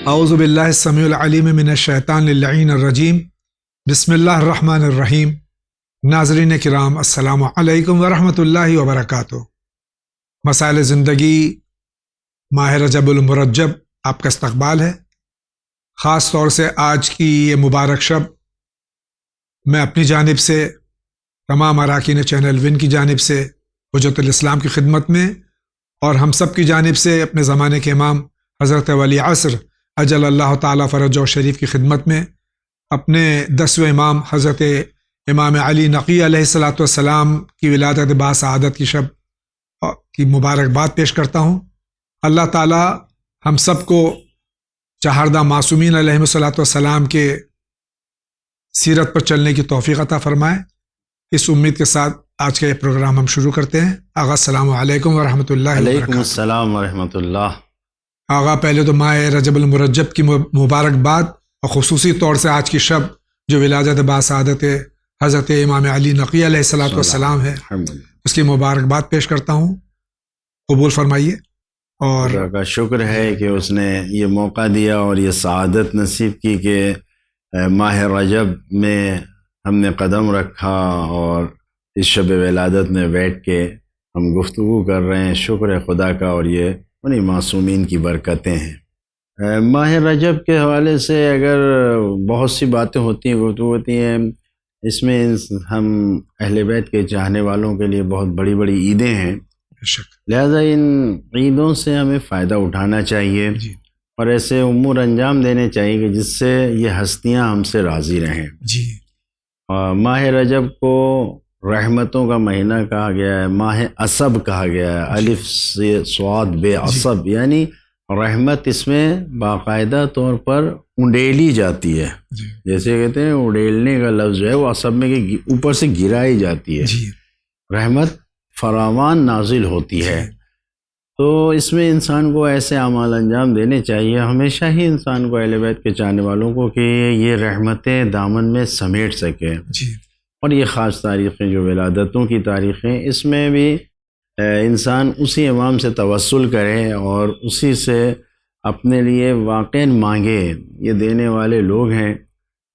اعوذ باللہ السمیع العلیم من الشیطان اللعین الرجیم بسم اللہ الرحمن الرحیم۔ ناظرین کرام السلام علیکم ورحمۃ اللہ وبرکاتہ۔ مسائل زندگی ماہ رجب المرجب آپ کا استقبال ہے۔ خاص طور سے آج کی یہ مبارک شب میں اپنی جانب سے، تمام اراکین چینل ون کی جانب سے، حجت الاسلام کی خدمت میں، اور ہم سب کی جانب سے اپنے زمانے کے امام حضرت ولی عصر اجل اللہ تعالیٰ فرجہ شریف کی خدمت میں، اپنے 10ویں امام حضرت امام علی نقی علیہ الصلاۃ والسلام کی ولادت باسعادت کی شب کی مبارکباد پیش کرتا ہوں۔ اللہ تعالیٰ ہم سب کو چہاردہ معصومین علیہ الصلاۃ والسلام کے سیرت پر چلنے کی توفیق عطا فرمائے۔ اس امید کے ساتھ آج کا یہ پروگرام ہم شروع کرتے ہیں۔ آغا السلام علیکم ورحمۃ اللہ وبرکاتہ۔ وعلیکم السلام ورحمۃ اللہ۔ آغا پہلے تو ماہ رجب المرجب کی مبارکباد، اور خصوصی طور سے آج کی شب جو ولادت باسعادت حضرت امام علی نقی علیہ الصلاۃ والسلام ہے، اس کی مبارکباد پیش کرتا ہوں۔ قبول فرمائیے۔ اور خدا کا شکر ہے کہ اس نے یہ موقع دیا اور یہ سعادت نصیب کی کہ ماہ رجب میں ہم نے قدم رکھا اور اس شب ولادت میں بیٹھ کے ہم گفتگو کر رہے ہیں۔ شکر ہے خدا کا، اور یہ انہی معصومین کی برکتیں ہیں۔ ماہ رجب کے حوالے سے اگر بہت سی باتیں ہوتی ہیں، گفتگو ہوتی ہیں، اس میں ہم اہل بیت کے چاہنے والوں کے لیے بہت بڑی بڑی عیدیں ہیں، لہذا ان عیدوں سے ہمیں فائدہ اٹھانا چاہیے اور ایسے امور انجام دینے چاہیے کہ جس سے یہ ہستیاں ہم سے راضی رہیں۔ ماہ رجب کو رحمتوں کا مہینہ کہا گیا ہے، ماہ عصب کہا گیا ہے، الف سے صاد بے عصب، یعنی رحمت اس میں باقاعدہ طور پر اونڈیلی جاتی ہے، جیسے کہتے ہیں اونڈیلنے کا لفظ جو ہے وہ عصب میں کہ اوپر سے گرائی جاتی ہے، رحمت فراوان نازل ہوتی ہے۔ تو اس میں انسان کو ایسے اعمال انجام دینے چاہیے، ہمیشہ ہی انسان کو اہل بیت کے چاہنے والوں کو، کہ یہ رحمتیں دامن میں سمیٹ سکے۔ اور یہ خاص تاریخیں جو ولادتوں کی تاریخیں، اس میں بھی انسان اسی امام سے توسل کرے اور اسی سے اپنے لیے واقعاً مانگے، یہ دینے والے لوگ ہیں۔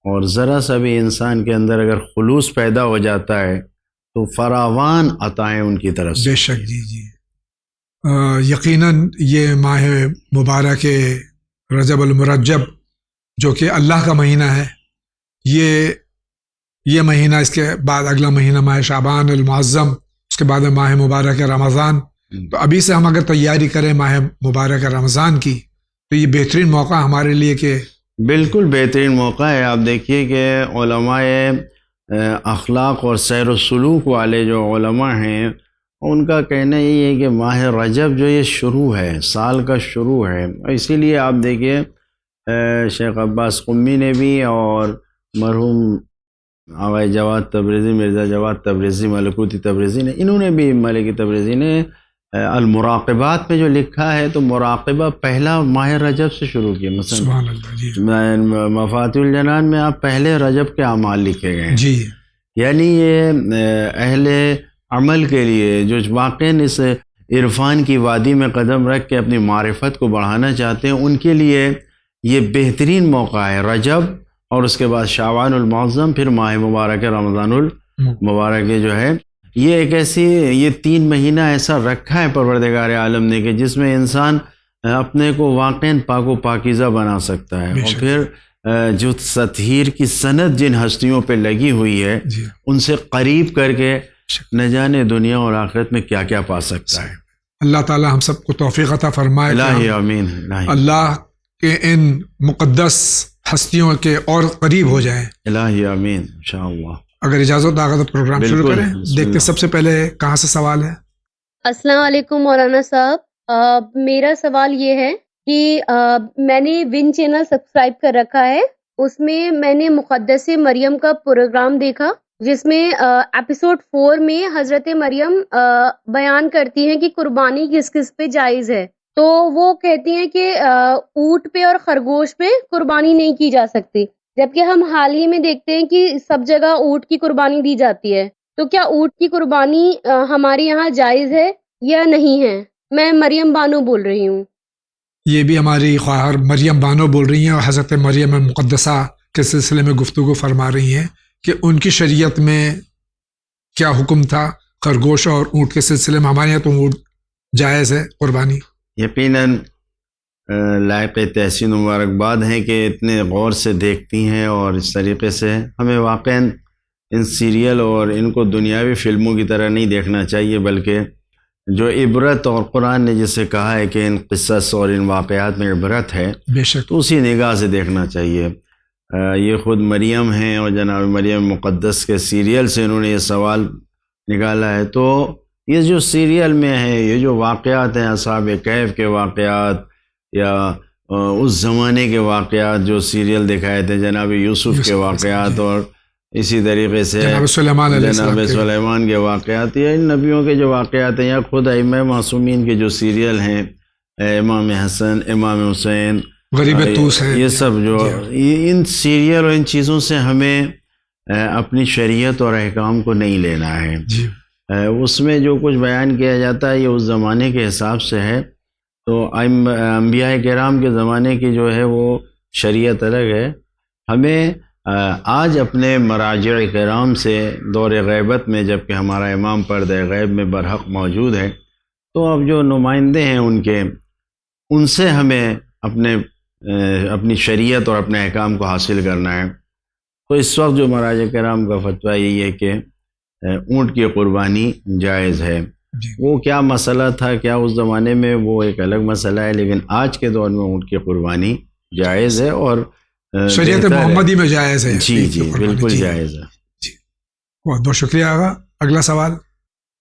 اور ذرا سا بھی انسان کے اندر اگر خلوص پیدا ہو جاتا ہے تو فراوان عطائیں ان کی طرف سے۔ بے شک جی یقیناً یہ ماہ مبارک رجب المرجب جو کہ اللہ کا مہینہ ہے، یہ مہینہ، اس کے بعد اگلا مہینہ ماہ شعبان المعظم، اس کے بعد ماہ مبارک رمضان۔ تو ابھی سے ہم اگر تیاری کریں ماہ مبارک رمضان کی تو یہ بہترین موقع ہمارے لیے کہ بالکل بہترین موقع ہے۔ آپ دیکھیے کہ علماء اخلاق اور سیر و سلوک والے جو علماء ہیں، ان کا کہنا یہی ہے کہ ماہ رجب جو یہ شروع ہے، سال کا شروع ہے، اسی لیے آپ دیکھیے شیخ عباس قمی نے بھی اور مرحوم آغا جواد تبریزی، مرزا جواد تبریزی، ملکوتی تبریزی نے، انہوں نے بھی، ملکی تبریزی نے المراقبات میں جو لکھا ہے تو مراقبہ پہلا ماہ رجب سے شروع کیا۔ مثلا مفاتیح الجنان میں آپ پہلے رجب کے اعمال لکھے گئے ہیں، یعنی یہ اہل عمل کے لیے جو واقعاً اس عرفان کی وادی میں قدم رکھ کے اپنی معرفت کو بڑھانا چاہتے ہیں، ان کے لیے یہ بہترین موقع ہے رجب، اور اس کے بعد شعبان المعظم، پھر ماہ مبارک رمضان المبارک جو ہے۔ یہ ایک ایسی، یہ 3 مہینہ ایسا رکھا ہے پروردگار عالم نے کہ جس میں انسان اپنے کو واقعاً پاک و پاکیزہ بنا سکتا ہے، اور پھر جو تطہیر کی سند جن ہستیوں پہ لگی ہوئی ہے ان سے قریب کر کے نہ جانے دنیا اور آخرت میں کیا کیا پا سکتا ہے۔ اللہ تعالی ہم سب کو توفیق عطا فرمائے، الہی آمین۔ اللہ کے ان مقدس ہستیوں کے اور قریب ہو جائیں، الہی آمین انشاءاللہ۔ اگر اجازت آگا تو پروگرام شروع کریں۔ دیکھتے سب سے پہلے کہاں سے سوال ہے۔ السلام علیکم مولانا صاحب، میرا سوال یہ ہے کہ میں نے ون چینل سبسکرائب کر رکھا ہے، اس میں میں نے مقدس مریم کا پروگرام دیکھا، جس میں ایپیسوڈ 4 میں حضرت مریم بیان کرتی ہیں کہ قربانی کس کس پہ جائز ہے، تو وہ کہتی ہیں کہ اونٹ پہ اور خرگوش پہ قربانی نہیں کی جا سکتی، جبکہ ہم حال ہی میں دیکھتے ہیں کہ سب جگہ اونٹ کی قربانی دی جاتی ہے، تو کیا اونٹ کی قربانی ہمارے یہاں جائز ہے یا نہیں ہے؟ میں مریم بانو بول رہی ہوں۔ یہ بھی ہماری خواہر مریم بانو بول رہی ہیں اور حضرت مریم مقدسہ کے سلسلے میں گفتگو فرما رہی ہیں کہ ان کی شریعت میں کیا حکم تھا خرگوش اور اونٹ کے سلسلے میں. ہمارے یہاں تو اونٹ جائز ہے قربانی. یقیناً لائق تحسین مبارکباد ہیں کہ اتنے غور سے دیکھتی ہیں اور اس طریقے سے. ہمیں واقعاً ان سیریل اور ان کو دنیاوی فلموں کی طرح نہیں دیکھنا چاہیے، بلکہ جو عبرت، اور قرآن نے جسے کہا ہے کہ ان قصص اور ان واقعات میں عبرت ہے، بے شک تو اسی نگاہ سے دیکھنا چاہیے. یہ خود مریم ہیں اور جناب مریم مقدس کے سیریل سے انہوں نے یہ سوال نکالا ہے. تو یہ جو سیریل میں ہے، یہ جو واقعات ہیں اصحاب کہف کے واقعات یا اس زمانے کے واقعات جو سیریل دکھائے تھے، جناب یوسف کے واقعات اور اسی طریقے سے جناب سلیمان علیہ السلام جناب کے. سلیمان کے واقعات، یا ان نبیوں کے جو واقعات ہیں، یا خود ائمہ معصومین کے جو سیریل ہیں، امام حسن، امام حسین، غریب توس ہے، یہ سب جو ان سیریل اور ان چیزوں سے ہمیں اپنی شریعت اور احکام کو نہیں لینا ہے. جی اس میں جو کچھ بیان کیا جاتا ہے یہ اس زمانے کے حساب سے ہے. تو انبیاء کرام کے زمانے کی جو ہے وہ شریعت الگ ہے. ہمیں آج اپنے مراجع کرام سے دور غیبت میں، جبکہ ہمارا امام پردہ غیب میں برحق موجود ہے، تو اب جو نمائندے ہیں ان سے ہمیں اپنی شریعت اور اپنے احکام کو حاصل کرنا ہے. تو اس وقت جو مراجع کرام کا فتویٰ یہی ہے کہ اونٹ کی قربانی جائز ہے. جی. وہ کیا مسئلہ تھا، کیا اس زمانے میں، وہ ایک الگ مسئلہ ہے، لیکن آج کے دور میں اونٹ کی قربانی جائز ہے اور شریعت محمدی میں جائز ہے. جی جی بالکل جائز ہے. جی بہت بہت شکریہ آغا. اگلا سوال.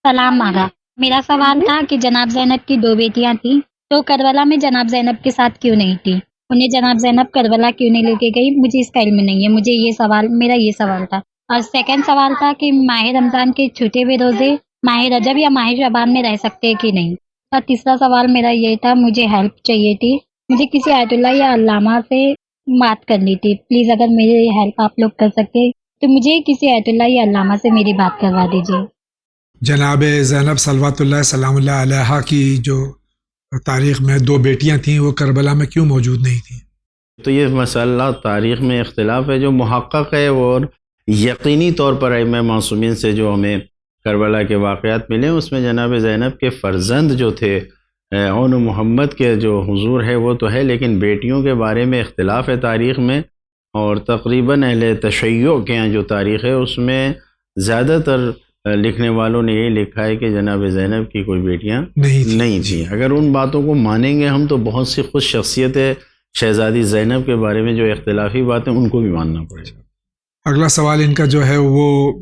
سلام آغا. میرا سوال تھا کہ جناب زینب کی 2 بیٹیاں تھیں، تو کربلا میں جناب زینب کے ساتھ کیوں نہیں تھی؟ انہیں جناب زینب کربلا کیوں نہیں لے کے گئی؟ مجھے اس کا علم نہیں ہے. میرا یہ سوال تھا. اور سیکنڈ سوال تھا کہ ماہ رمضان کے چھوٹے ہوئے روزے ماہ رجب یا ماہ شعبان میں رہ سکتے کہ نہیں؟ اور تیسرا سوال میرا یہ تھا، مجھے ہیلپ چاہیے تھی، مجھے کسی آیت اللہ یا علامہ سے بات کرنی تھی. پلیز اگر میری ہیلپ آپ لوگ کر سکتے تو مجھے کسی آیت اللہ یا علامہ سے میری بات کروا دیجیے. جناب زینب صلوات اللہ سلام اللہ علیہا کی جو تاریخ میں 2 بیٹیاں تھیں، وہ کربلا میں کیوں موجود نہیں تھیں؟ تو یہ مسئلہ تاریخ میں اختلاف ہے. جو محقق ہے اور یقینی طور پر ائمہ معصومین سے جو ہمیں کربلا کے واقعات ملے، اس میں جناب زینب کے فرزند جو تھے اون محمد کے جو حضور ہے وہ تو ہے، لیکن بیٹیوں کے بارے میں اختلاف ہے تاریخ میں. اور تقریباً اہل تشیع کے ہیں جو تاریخ ہے، اس میں زیادہ تر لکھنے والوں نے یہی لکھا ہے کہ جناب زینب کی کوئی بیٹیاں نہیں تھیں. اگر ان باتوں کو مانیں گے ہم تو بہت سی خود شخصیت شہزادی زینب کے بارے میں جو اختلافی باتیں ان کو بھی ماننا پڑے گا. اگلا سوال ان کا جو ہے وہ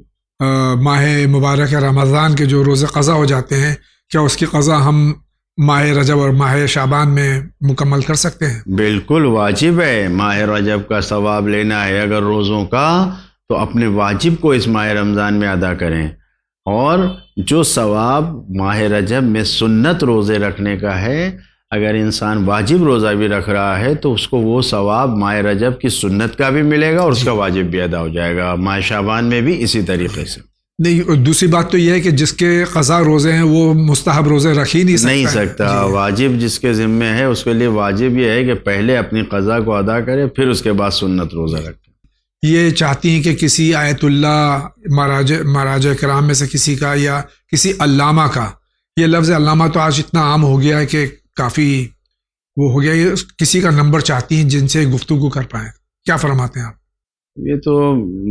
ماہ مبارک رمضان کے جو روزے قضا ہو جاتے ہیں، کیا اس کی قضا ہم ماہ رجب اور ماہ شعبان میں مکمل کر سکتے ہیں؟ بالکل واجب ہے. ماہ رجب کا ثواب لینا ہے اگر روزوں کا، تو اپنے واجب کو اس ماہ رمضان میں ادا کریں. اور جو ثواب ماہ رجب میں سنت روزے رکھنے کا ہے، اگر انسان واجب روزہ بھی رکھ رہا ہے تو اس کو وہ ثواب ماہ رجب کی سنت کا بھی ملے گا اور اس کا واجب بھی ادا ہو جائے گا. ماہ شعبان میں بھی اسی طریقے سے. نہیں، دوسری بات تو یہ ہے کہ جس کے قضا روزے ہیں وہ مستحب روزے رکھ ہی نہیں سکتا. واجب جس کے ذمے ہے اس کے لیے واجب یہ ہے کہ پہلے اپنی قضا کو ادا کرے، پھر اس کے بعد سنت روزہ رکھے. یہ چاہتی ہیں کہ کسی آیت اللہ مراجع کرام میں سے کسی کا یا کسی علامہ کا، یہ لفظ علامہ تو آج اتنا عام ہو گیا ہے کہ کافی وہ ہو گیا، یہ کسی کا نمبر چاہتی ہیں جن سے گفتگو کر پائیں. کیا فرماتے ہیں آپ؟ یہ تو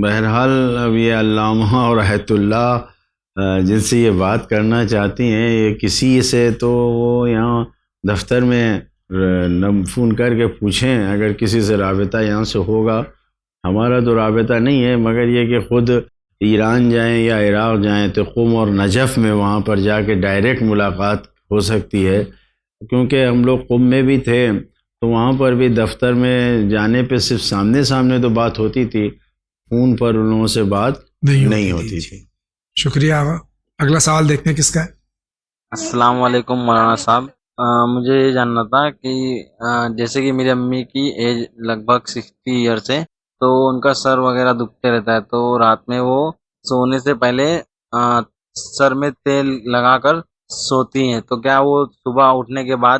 بہرحال اب یہ علامہ اور آیت اللہ جن سے یہ بات کرنا چاہتی ہیں، یہ کسی سے تو وہ یہاں دفتر میں فون کر کے پوچھیں، اگر کسی سے رابطہ یہاں سے ہوگا. ہمارا تو رابطہ نہیں ہے، مگر یہ کہ خود ایران جائیں یا عراق جائیں تو قم اور نجف میں وہاں پر جا کے ڈائریکٹ ملاقات ہو سکتی ہے. کیونکہ ہم لوگ قم میں بھی تھے تو وہاں پر بھی دفتر میں جانے پہ صرف سامنے تو بات ہوتی تھی، فون پر ان لوگوں سے بات نہیں ہوتی تھی. شکریہ آغا. اگلا سوال دیکھتے ہیں کس کا ہے. السلام علیکم مولانا صاحب. مجھے یہ جاننا تھا کہ جیسے کہ میری امی کی ایج لگ بھگ 60 ایئرس ہے، تو ان کا سر وغیرہ دکھتے رہتا ہے، تو رات میں وہ سونے سے پہلے سر میں تیل لگا کر سوتی ہیں، تو کیا وہ صبح اٹھنے کے بعد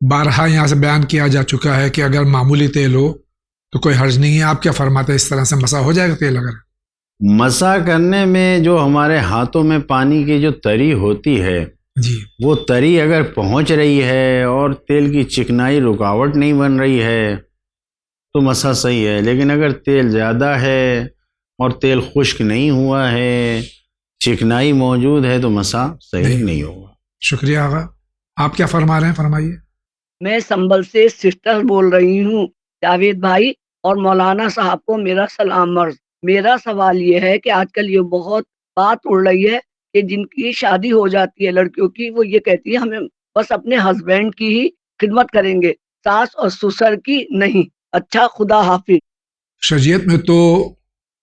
بارہا یہاں سے بیان کیا جا چکا ہے کہ اگر معمولی تیل ہو تو کوئی حرج نہیں ہے. آپ کیا فرماتے ہیں، اس طرح سے مسا ہو جائے گا تیل اگر؟ مسا کرنے میں جو ہمارے ہاتھوں میں پانی کی جو تری ہوتی ہے جی وہ تری اگر پہنچ رہی ہے اور تیل کی چکنائی رکاوٹ نہیں بن رہی ہے تو مسا صحیح ہے. لیکن اگر تیل زیادہ ہے اور تیل خشک نہیں ہوا ہے، چکنائی موجود ہے، تو مسا صحیح نہیں ہوگا. شکریہ آغا. آپ کیا فرما رہے ہیں، فرمائیے. میں سنبل سے سسٹر بول رہی ہوں. جاوید بھائی اور مولانا صاحب کو میرا سلام عرض. میرا سوال یہ ہے کہ آج کل یہ بہت بات اڑ رہی ہے کہ جن کی شادی ہو جاتی ہے لڑکیوں کی، وہ یہ کہتی ہے ہمیں بس اپنے ہسبینڈ کی ہی خدمت کریں گے، ساس اور سسر کی نہیں. اچھا، خدا حافظ. شریعت میں تو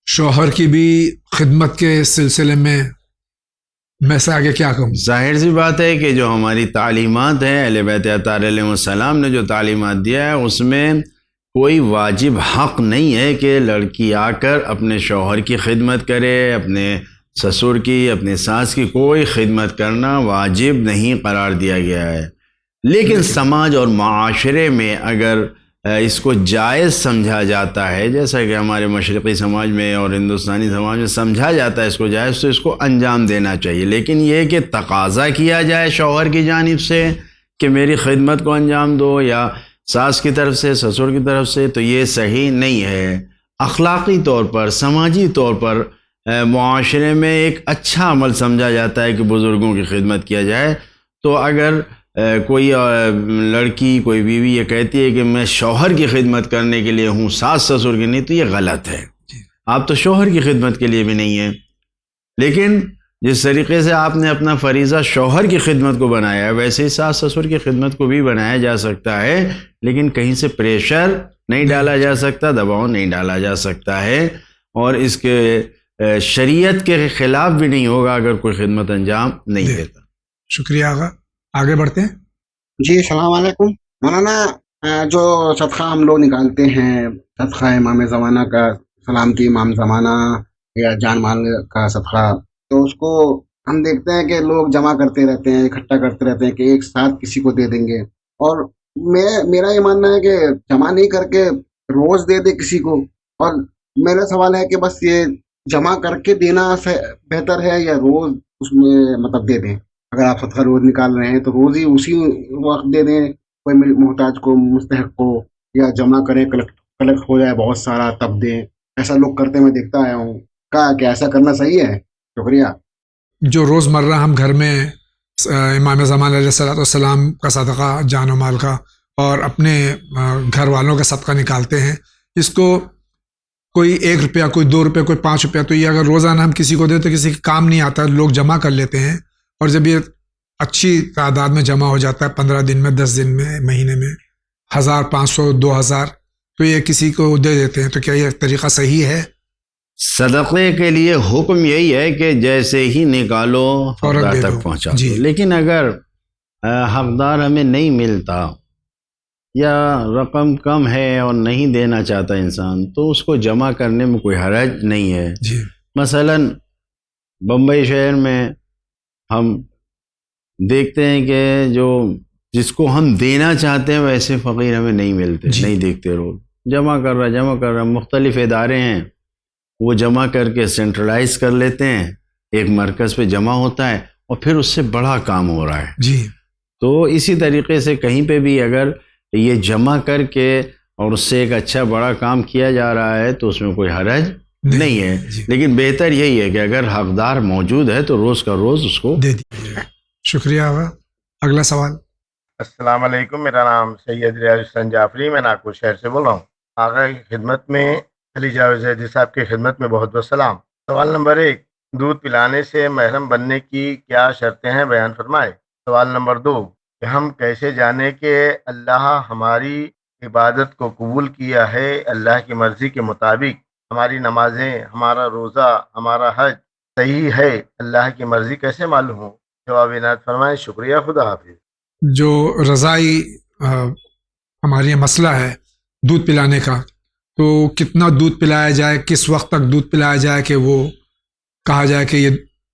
شوہر کی بھی خدمت کے سلسلے میں سے آگے کیا کہوں. ظاہر سی بات ہے کہ جو ہماری تعلیمات ہیں، اہل بیت اطہار علیہ السلام نے جو تعلیمات دیا ہے اس میں کوئی واجب حق نہیں ہے کہ لڑکی آ کر اپنے شوہر کی خدمت کرے. اپنے سسر کی، اپنے ساس کی کوئی خدمت کرنا واجب نہیں قرار دیا گیا ہے. لیکن سماج اور معاشرے میں اگر اس کو جائز سمجھا جاتا ہے، جیسا کہ ہمارے مشرقی سماج میں اور ہندوستانی سماج میں سمجھا جاتا ہے اس کو جائز، تو اس کو انجام دینا چاہیے. لیکن یہ کہ تقاضا کیا جائے شوہر کی جانب سے کہ میری خدمت کو انجام دو، یا ساس کی طرف سے، سسر کی طرف سے، تو یہ صحیح نہیں ہے. اخلاقی طور پر، سماجی طور پر معاشرے میں ایک اچھا عمل سمجھا جاتا ہے کہ بزرگوں کی خدمت کیا جائے. تو اگر کوئی لڑکی، کوئی بیوی یہ کہتی ہے کہ میں شوہر کی خدمت کرنے کے لیے ہوں، ساس سسر کی نہیں، تو یہ غلط ہے. آپ تو شوہر کی خدمت کے لیے بھی نہیں ہیں. لیکن جس طریقے سے آپ نے اپنا فریضہ شوہر کی خدمت کو بنایا ہے، ویسے ہی ساس سسر کی خدمت کو بھی بنایا جا سکتا ہے. لیکن کہیں سے پریشر نہیں ڈالا جا سکتا، دباؤ نہیں ڈالا جا سکتا ہے، اور اس کے شریعت کے خلاف بھی نہیں ہوگا اگر کوئی خدمت انجام نہیں دیتا. شکریہ آغا. آگے بڑھتے ہیں. جی السلام علیکم مولانا. جو صدقہ ہم لوگ نکالتے ہیں، صدقہ امام زمانہ کا، سلامتی امام زمانہ یا جان مال کا صدقہ، تو اس کو ہم دیکھتے ہیں کہ لوگ جمع کرتے رہتے ہیں، اکٹھا کرتے رہتے ہیں کہ ایک ساتھ کسی کو دے دیں گے. اور میرا یہ ماننا ہے کہ جمع نہیں کر کے روز دے دے کسی کو. اور میرا سوال ہے کہ بس یہ جمع کر کے دینا بہتر ہے یا روز اس میں مطلب دے دیں؟ اگر آپ صدقہ روز نکال رہے ہیں تو روز ہی اسی وقت دے دیں کوئی محتاج کو، مستحق کو، یا جمع کریں، کلیکٹ ہو جائے بہت سارا تب دیں. ایسا لوگ کرتے میں دیکھتا آیا ہوں. کیا ایسا کرنا صحیح ہے؟ شکریہ. جو روز مرہ ہم گھر میں امام زمان علیہ السلام کا صدقہ جان و مال کا اور اپنے گھر والوں کا صدقہ نکالتے ہیں، اس کو کوئی 1 روپیہ، کوئی 2 روپیہ، کوئی 5 روپیہ، تو یہ اگر روزانہ ہم کسی کو دیں تو کسی کے کام نہیں آتا. لوگ جمع کر لیتے ہیں، اور جب یہ اچھی تعداد میں جمع ہو جاتا ہے، 15 دن میں، 10 دن میں، مہینے میں، 1000، 500، 2000، تو یہ کسی کو دے دیتے ہیں. تو کیا یہ طریقہ صحیح ہے؟ صدقے کے لیے حکم یہی ہے کہ جیسے ہی نکالو حقدار تک پہنچا دو. لیکن اگر حقدار ہمیں نہیں ملتا یا رقم کم ہے اور نہیں دینا چاہتا انسان، تو اس کو جمع کرنے میں کوئی حرج نہیں ہے. مثلا بمبئی شہر میں ہم دیکھتے ہیں کہ جس کو ہم دینا چاہتے ہیں ویسے فقیر ہمیں نہیں ملتے، نہیں دیکھتے. روز جمع کر رہا. مختلف ادارے ہیں، وہ جمع کر کے سینٹرلائز کر لیتے ہیں، ایک مرکز پہ جمع ہوتا ہے، اور پھر اس سے بڑا کام ہو رہا ہے. تو اسی طریقے سے کہیں پہ بھی اگر یہ جمع کر کے اور اس سے ایک اچھا بڑا کام کیا جا رہا ہے تو اس میں کوئی حرج نہیں ہے. لیکن بہتر یہی ہے کہ اگر حقدار موجود ہے تو روز کا روز اس کو دے دیجیے. شکریہ آغا. اگلا سوال. السلام علیکم، میرا نام سید ریاض حسین جعفری، میں ناگپور شہر سے بول رہا ہوں. آقا کی خدمت میں، علی جاوید زیدی صاحب کی خدمت میں بہت بہت سلام. سوال نمبر 1، دودھ پلانے سے محرم بننے کی کیا شرطیں ہیں، بیان فرمائے. سوال نمبر 2، کہ ہم کیسے جانیں کہ اللہ ہماری عبادت کو قبول کیا ہے، اللہ کی مرضی کے مطابق ہماری نمازیں، ہمارا روزہ، ہمارا حج صحیح ہے، اللہ کی مرضی کیسے معلوم ہو؟ جواب عنایت فرمائیں. شکریہ. خدا حافظ. جو رضائی ہمارے مسئلہ ہے دودھ پلانے کا، تو کتنا دودھ پلایا جائے، کس وقت تک دودھ پلایا جائے کہ وہ کہا جائے کہ یہ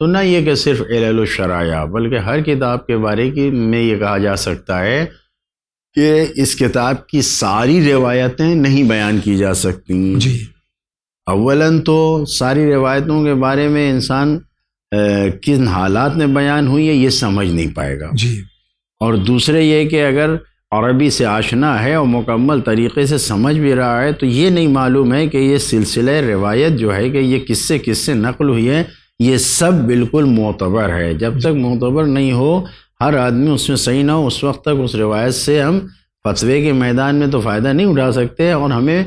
تو نہ یہ کہ صرف علل الشرائع، بلکہ ہر کتاب کے بارے میں یہ کہا جا سکتا ہے کہ اس کتاب کی ساری روایتیں نہیں بیان کی جا سکتی. جی اولاً تو ساری روایتوں کے بارے میں انسان کن حالات میں بیان ہوئی ہے یہ سمجھ نہیں پائے گا. جی اور دوسرے یہ کہ اگر عربی سے آشنا ہے اور مکمل طریقے سے سمجھ بھی رہا ہے تو یہ نہیں معلوم ہے کہ یہ سلسلہ روایت جو ہے کہ یہ کس سے نقل ہوئی ہے، یہ سب بالکل معتبر ہے. جب تک معتبر نہیں ہو، ہر آدمی اس میں صحیح نہ ہو، اس وقت تک اس روایت سے ہم فتوے کے میدان میں تو فائدہ نہیں اٹھا سکتے اور ہمیں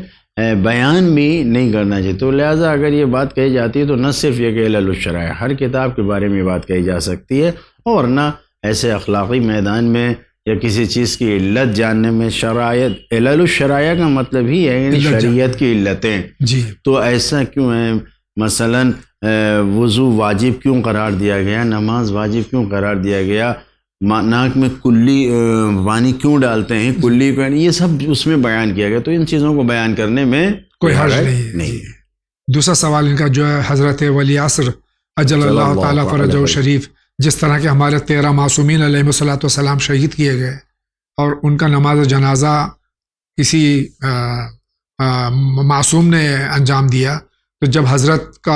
بیان بھی نہیں کرنا چاہیے. تو لہٰذا اگر یہ بات کہی جاتی ہے تو نہ صرف یہ کہ علل الشرائع، ہر کتاب کے بارے میں بات کہی جا سکتی ہے، اور نہ ایسے اخلاقی میدان میں یا کسی چیز کی علت جاننے میں. شرائط، علل الشرائع کا مطلب ہی ہے یعنی شریعت کی علتیں. جی تو ایسا کیوں ہے؟ مثلاً وضو واجب کیوں قرار دیا گیا، نماز واجب کیوں قرار دیا گیا، ناک میں کلی پانی کیوں ڈالتے ہیں، کلی کو، یہ سب اس میں بیان کیا گیا. تو ان چیزوں کو بیان کرنے میں کوئی حرج نہیں. دوسرا سوال ان کا جو ہے، حضرت ولی عصر اجل اللہ تعالیٰ فرجہ شریف، جس طرح کے ہمارے 13 معصومین علیہ الصلوۃ والسلام شہید کیے گئے اور ان کا نماز جنازہ کسی معصوم نے انجام دیا، تو جب حضرت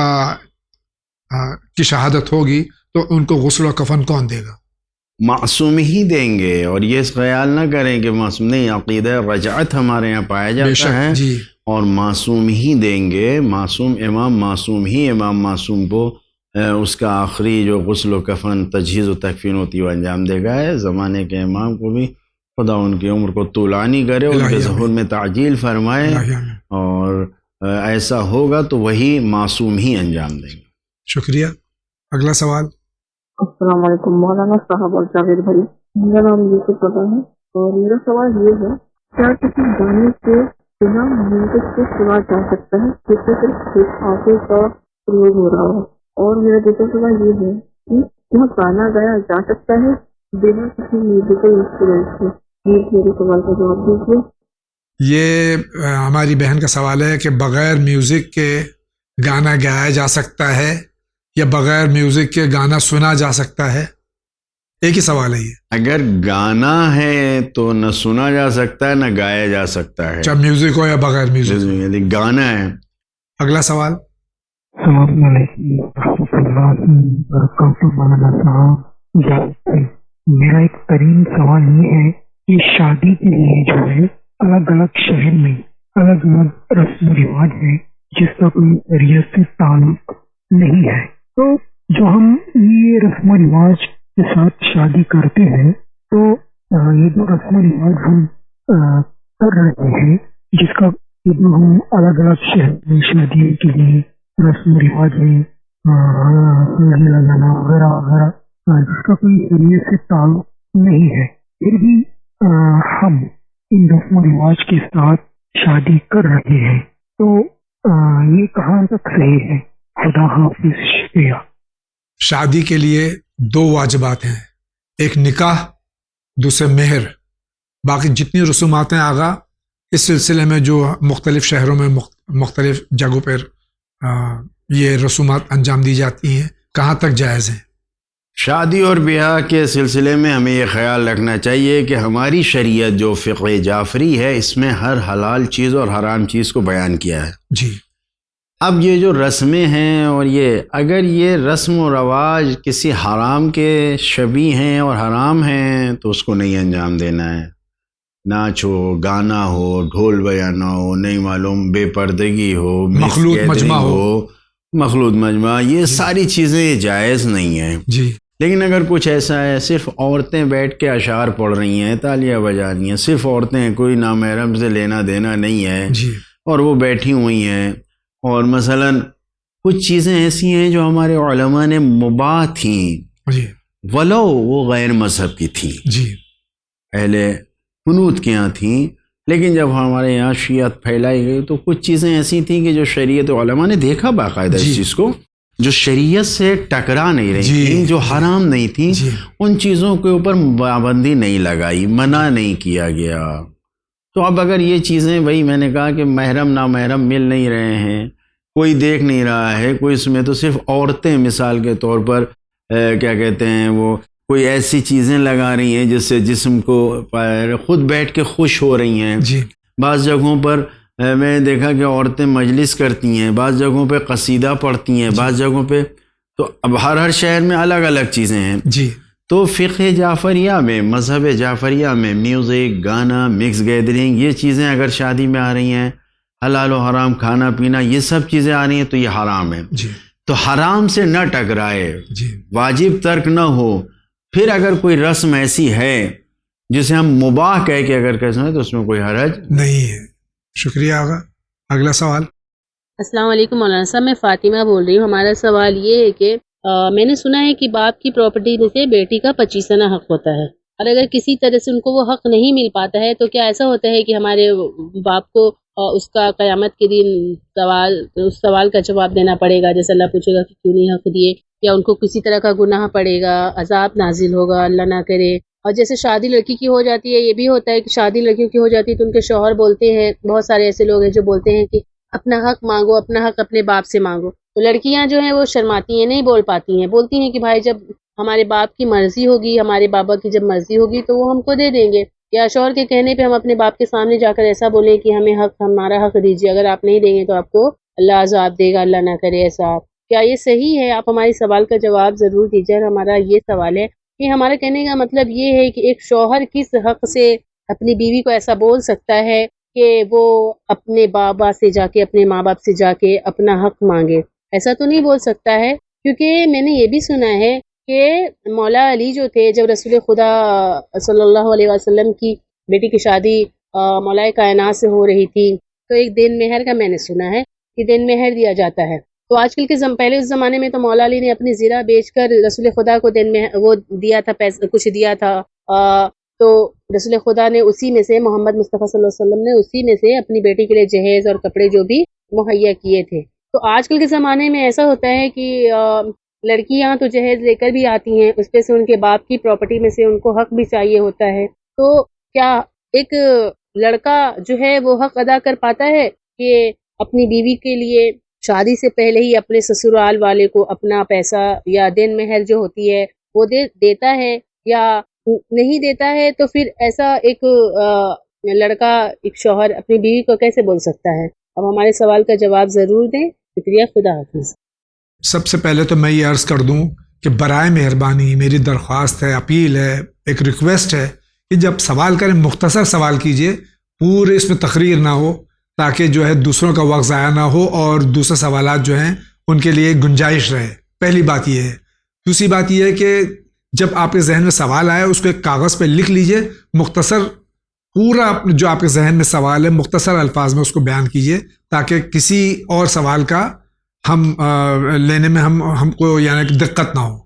کی شہادت ہوگی تو ان کو غسل و کفن کون دے گا؟ معصوم ہی دیں گے. اور یہ خیال نہ کریں کہ معصوم نہیں، عقیدہ رجعت ہمارے یہاں پایا جاتا ہے. جی اور معصوم ہی دیں گے. معصوم امام معصوم ہی امام معصوم کو اس کا آخری جو غسل و کفن، تجہیز و تکفین ہوتی ہے وہ انجام دے گا. ہے زمانے کے امام کو بھی خدا ان کی عمر کو طولانی کرے، ان کے ظہور میں تعجیل فرمائے، اور ایسا ہوگا تو وہی معصوم ہی انجام دیں گے. شکریہ. اگلا سوال. السلام علیکم مولانا صاحب اور جاوید بھائی، میرا نام یوسف پتا ہے اور میرا سوال یہ ہے، کیا کسی گانے سے بنا میوزک سے سنا جا سکتا ہے جس سے صرف ہپ ہاپ کا پروگ ہو رہا ہو؟ اور میرا دوسرا سوال یہ ہے کہ کیا گانا گایا جا سکتا ہے بنا کسی میوزیکل انسٹرومنٹ سے؟ میرے سوال کا جواب دیجیے. یہ ہماری بہن کا سوال ہے کہ بغیر میوزک کے گانا گایا جا سکتا ہے یا بغیر میوزک کے گانا سنا جا سکتا ہے؟ ایک ہی سوال ہے یہ. اگر گانا ہے تو نہ سنا جا سکتا ہے نہ گایا جا سکتا ہے، چاہے میوزک ہو یا بغیر میوزک. یعنی گانا ہے. اگلا سوال. السلام علیکم ورحمۃ اللہ وبرکاتہ. مولانا صاحب، میرا ایک ترین سوال یہ ہے کہ شادی کے لیے جو ہے الگ الگ شہر میں الگ الگ رسم و رواج ہے جس کا کوئی شریعت سے تعلق نہیں ہے. تو جو ہم یہ رسم و رواج کے ساتھ شادی کرتے ہیں تو یہ جو رسم و رواج ہم کر رہے ہیں، جس کا ہم الگ الگ شہر میں شادی کے لیے رسم و رواج ہے لگانا وغیرہ وغیرہ، جس کا کوئی شریعت سے تعلق نہیں ہے، پھر بھی ہم ان رسم و رواج کے ساتھ شادی کر رہے ہیں، تو یہ کہاں تک صحیح ہے؟ خدا حافظ. شکریہ. شادی کے لیے 2 واجبات ہیں، ایک نکاح، دوسرے مہر. باقی جتنی رسومات ہیں آگا اس سلسلے میں جو مختلف شہروں میں مختلف جگہوں پر یہ رسومات انجام دی جاتی ہیں، کہاں تک جائز ہیں. شادی اور بیاہ کے سلسلے میں ہمیں یہ خیال رکھنا چاہیے کہ ہماری شریعت جو فقہ جعفری ہے اس میں ہر حلال چیز اور حرام چیز کو بیان کیا ہے. جی. اب یہ جو رسمیں ہیں اور یہ اگر یہ رسم و رواج کسی حرام کے شبیہ ہیں اور حرام ہیں تو اس کو نہیں انجام دینا ہے. ناچ ہو، گانا ہو، ڈھول بجانا ہو، نہیں معلوم بے پردگی ہو، مخلوط مجمع ہو، مخلوط مجمع، یہ ساری چیزیں جائز نہیں ہیں. جی. لیکن اگر کچھ ایسا ہے صرف عورتیں بیٹھ کے اشعار پڑھ رہی ہیں، تالیاں بجا رہی ہیں، صرف عورتیں، کوئی نامحرم سے لینا دینا نہیں ہے، جی. اور وہ بیٹھی ہوئی ہیں، اور مثلا کچھ چیزیں ایسی ہیں جو ہمارے علماء نے مباح تھیں، جی، ولو وہ غیر مذہب کی تھیں، جی، اہل حنوت کے یہاں تھیں، لیکن جب ہمارے یہاں شیعت پھیلائی گئی تو کچھ چیزیں ایسی تھیں کہ جو شریعت علماء نے دیکھا باقاعدہ اس چیز کو، جو شریعت سے ٹکرا نہیں رہی تھیں، جو حرام نہیں تھیں، ان چیزوں کے اوپر پابندی نہیں لگائی، منع نہیں کیا گیا. تو اب اگر یہ چیزیں، وہی میں نے کہا کہ محرم نامحرم مل نہیں رہے ہیں، کوئی دیکھ نہیں رہا ہے، کوئی اس میں تو صرف عورتیں مثال کے طور پر کیا کہتے ہیں وہ کوئی ایسی چیزیں لگا رہی ہیں جس سے جسم کو خود بیٹھ کے خوش ہو رہی ہیں. جی بعض جگہوں پر میں نے دیکھا کہ عورتیں مجلس کرتی ہیں، بعض جگہوں پہ قصیدہ پڑھتی ہیں، بعض جگہوں پہ تو اب ہر شہر میں الگ الگ چیزیں ہیں. جی تو فقہ جعفریہ میں، مذہب جعفریہ میں میوزک، گانا، مکس گیدرنگ، یہ چیزیں اگر شادی میں آ رہی ہیں، حلال و حرام کھانا پینا، یہ سب چیزیں آ رہی ہیں تو یہ حرام ہے. جی تو حرام سے نہ ٹکرائے، جی واجب ترک نہ ہو. پھر اگر کوئی رسم ایسی ہے جسے ہم مباح کہہ کے اگر کہتے ہیں تو اس میں کوئی حرج نہیں ہے. شکریہ آغا. اگلا سوال. السلام علیکم مولانا صاحب، میں فاطمہ بول رہی ہوں. ہمارا سوال یہ ہے کہ میں نے سنا ہے کہ باپ کی پراپرٹی میں سے بیٹی کا 25 حق ہوتا ہے، اور اگر کسی طرح سے ان کو وہ حق نہیں مل پاتا ہے تو کیا ایسا ہوتا ہے کہ ہمارے باپ کو اس کا قیامت کے دن اس سوال کا جواب دینا پڑے گا، جیسے اللہ پوچھے گا کہ کیوں نہیں حق دیے، یا ان کو کسی طرح کا گناہ پڑے گا، عذاب نازل ہوگا، اللہ نہ کرے. اور جیسے شادی لڑکی کی ہو جاتی ہے، یہ بھی ہوتا ہے کہ شادی لڑکیوں کی ہو جاتی ہے تو ان کے شوہر بولتے ہیں، بہت سارے ایسے لوگ ہیں جو بولتے ہیں کہ اپنا حق مانگو، اپنا حق اپنے باپ سے مانگو. تو لڑکیاں جو ہیں وہ شرماتی ہیں، نہیں بول پاتی ہیں، بولتی ہیں کہ بھائی جب ہمارے باپ کی مرضی ہوگی، ہمارے بابا کی جب مرضی ہوگی تو وہ ہم کو دے دیں گے، یا شوہر کے کہنے پہ ہم اپنے باپ کے سامنے جا کر ایسا بولیں کہ ہمیں حق، ہمارا حق دیجیے، اگر آپ نہیں دیں گے تو آپ کو اللہ عذاب دے گا، اللہ نہ کرے ایسا. کیا یہ صحیح ہے؟ آپ ہمارے سوال کا جواب ضرور دیجیے. اور ہمارا یہ سوال ہے کہ ہمارا کہنے کا مطلب یہ ہے کہ ایک شوہر کس حق سے اپنی بیوی کو ایسا بول سکتا ہے کہ وہ اپنے بابا سے جا کے، اپنے ماں باپ سے جا کے اپنا حق مانگے؟ ایسا تو نہیں بول سکتا ہے، کیونکہ میں نے یہ بھی سنا ہے کہ مولا علی جو تھے، جب رسول خدا صلی اللہ علیہ وسلم کی بیٹی کی شادی مولا کائنات سے ہو رہی تھی تو ایک دین مہر کا میں نے سنا ہے کہ دین مہر دیا جاتا ہے. تو آج کل کے پہلے اس زمانے میں تو مولا علی نے اپنی زیرہ بیچ کر رسول خدا کو دین میں وہ دیا تھا، پیسہ کچھ دیا تھا. تو رسول خدا نے اسی میں سے، محمد مصطفیٰ صلی اللہ علیہ وسلم نے اسی میں سے اپنی بیٹی کے لیے جہیز اور کپڑے جو بھی مہیا کیے تھے. تو آج کل کے زمانے میں ایسا ہوتا ہے کہ لڑکیاں تو جہیز لے کر بھی آتی ہیں، اس پہ سے ان کے باپ کی پراپرٹی میں سے ان کو حق بھی چاہیے ہوتا ہے. تو کیا ایک لڑکا جو ہے وہ حق ادا کر پاتا ہے کہ اپنی بیوی کے لیے شادی سے پہلے ہی اپنے سسرال والے کو اپنا پیسہ یا دین مہر جو ہوتی ہے وہ دیتا ہے، یا نہیں دیتا ہے؟ تو پھر ایسا ایک لڑکا، ایک شوہر اپنی بیوی کو کیسے بول سکتا ہے؟ اب ہمارے سوال کا جواب ضرور دیں. شکریہ. خدا حافظ. سب سے پہلے تو میں یہ عرض کر دوں کہ برائے مہربانی میری درخواست ہے، اپیل ہے، ایک ریکویسٹ ہے کہ جب سوال کریں مختصر سوال کیجئے، پورے اس میں تقریر نہ ہو، تاکہ جو ہے دوسروں کا وقت ضائع نہ ہو اور دوسرے سوالات جو ہیں ان کے لیے گنجائش رہے. پہلی بات یہ ہے. دوسری بات یہ ہے کہ جب آپ کے ذہن میں سوال آئے اس کو ایک کاغذ پہ لکھ لیجئے، مختصر پورا جو آپ کے ذہن میں سوال ہے مختصر الفاظ میں اس کو بیان کیجئے، تاکہ کسی اور سوال کا ہم لینے میں ہم کو یعنی دقت نہ ہو.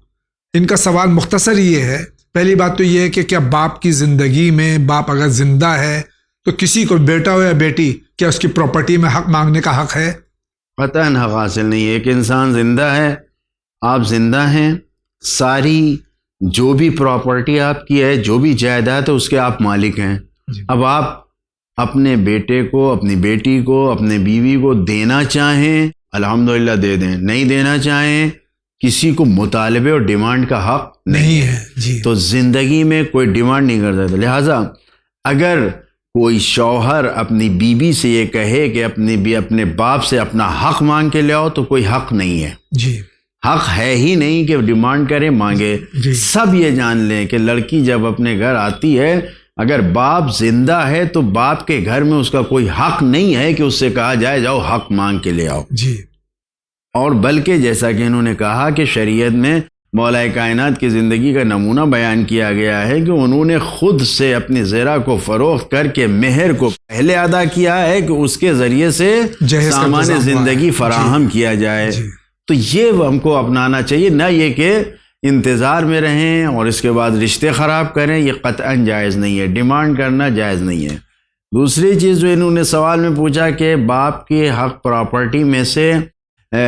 ان کا سوال مختصر یہ ہے. پہلی بات تو یہ ہے کہ کیا باپ کی زندگی میں باپ اگر زندہ ہے تو کسی کو بیٹا ہو یا بیٹی کیا اس کی پراپرٹی میں حق مانگنے کا حق ہے؟ قطعاً حق حاصل نہیں ہے. کہ انسان زندہ ہے، آپ زندہ ہیں، ساری جو بھی پراپرٹی آپ کی ہے، جو بھی جائیداد ہے، اس کے آپ مالک ہیں. اب آپ اپنے بیٹے کو، اپنی بیٹی کو، اپنے بیوی کو دینا چاہیں الحمدللہ دے دیں، نہیں دینا چاہیں کسی کو مطالبے اور ڈیمانڈ کا حق نہیں ہے. جی. تو زندگی میں کوئی ڈیمانڈ نہیں کر سکتا. لہٰذا اگر کوئی شوہر اپنی بیوی سے یہ کہے کہ اپنے باپ سے اپنا حق مانگ کے لے آؤ تو کوئی حق نہیں ہے. جی. حق ہے ہی نہیں کہ ڈیمانڈ کرے، مانگے. جی. سب یہ جان لیں کہ لڑکی جب اپنے گھر آتی ہے، اگر باپ زندہ ہے تو باپ کے گھر میں اس کا کوئی حق نہیں ہے کہ اس سے کہا جائے جاؤ حق مانگ کے لے آؤ. جی. اور بلکہ جیسا کہ انہوں نے کہا کہ شریعت میں مولا کائنات کی زندگی کا نمونہ بیان کیا گیا ہے کہ انہوں نے خود سے اپنی زرہ کو فروخت کر کے مہر کو پہلے ادا کیا ہے کہ اس کے ذریعے سے سامان زندگی فراہم کیا جائے. تو یہ ہم کو اپنانا چاہیے، نہ یہ کہ انتظار میں رہیں اور اس کے بعد رشتے خراب کریں. یہ قطعاً جائز نہیں ہے، ڈیمانڈ کرنا جائز نہیں ہے. دوسری چیز جو انہوں نے سوال میں پوچھا کہ باپ کے حق پراپرٹی میں سے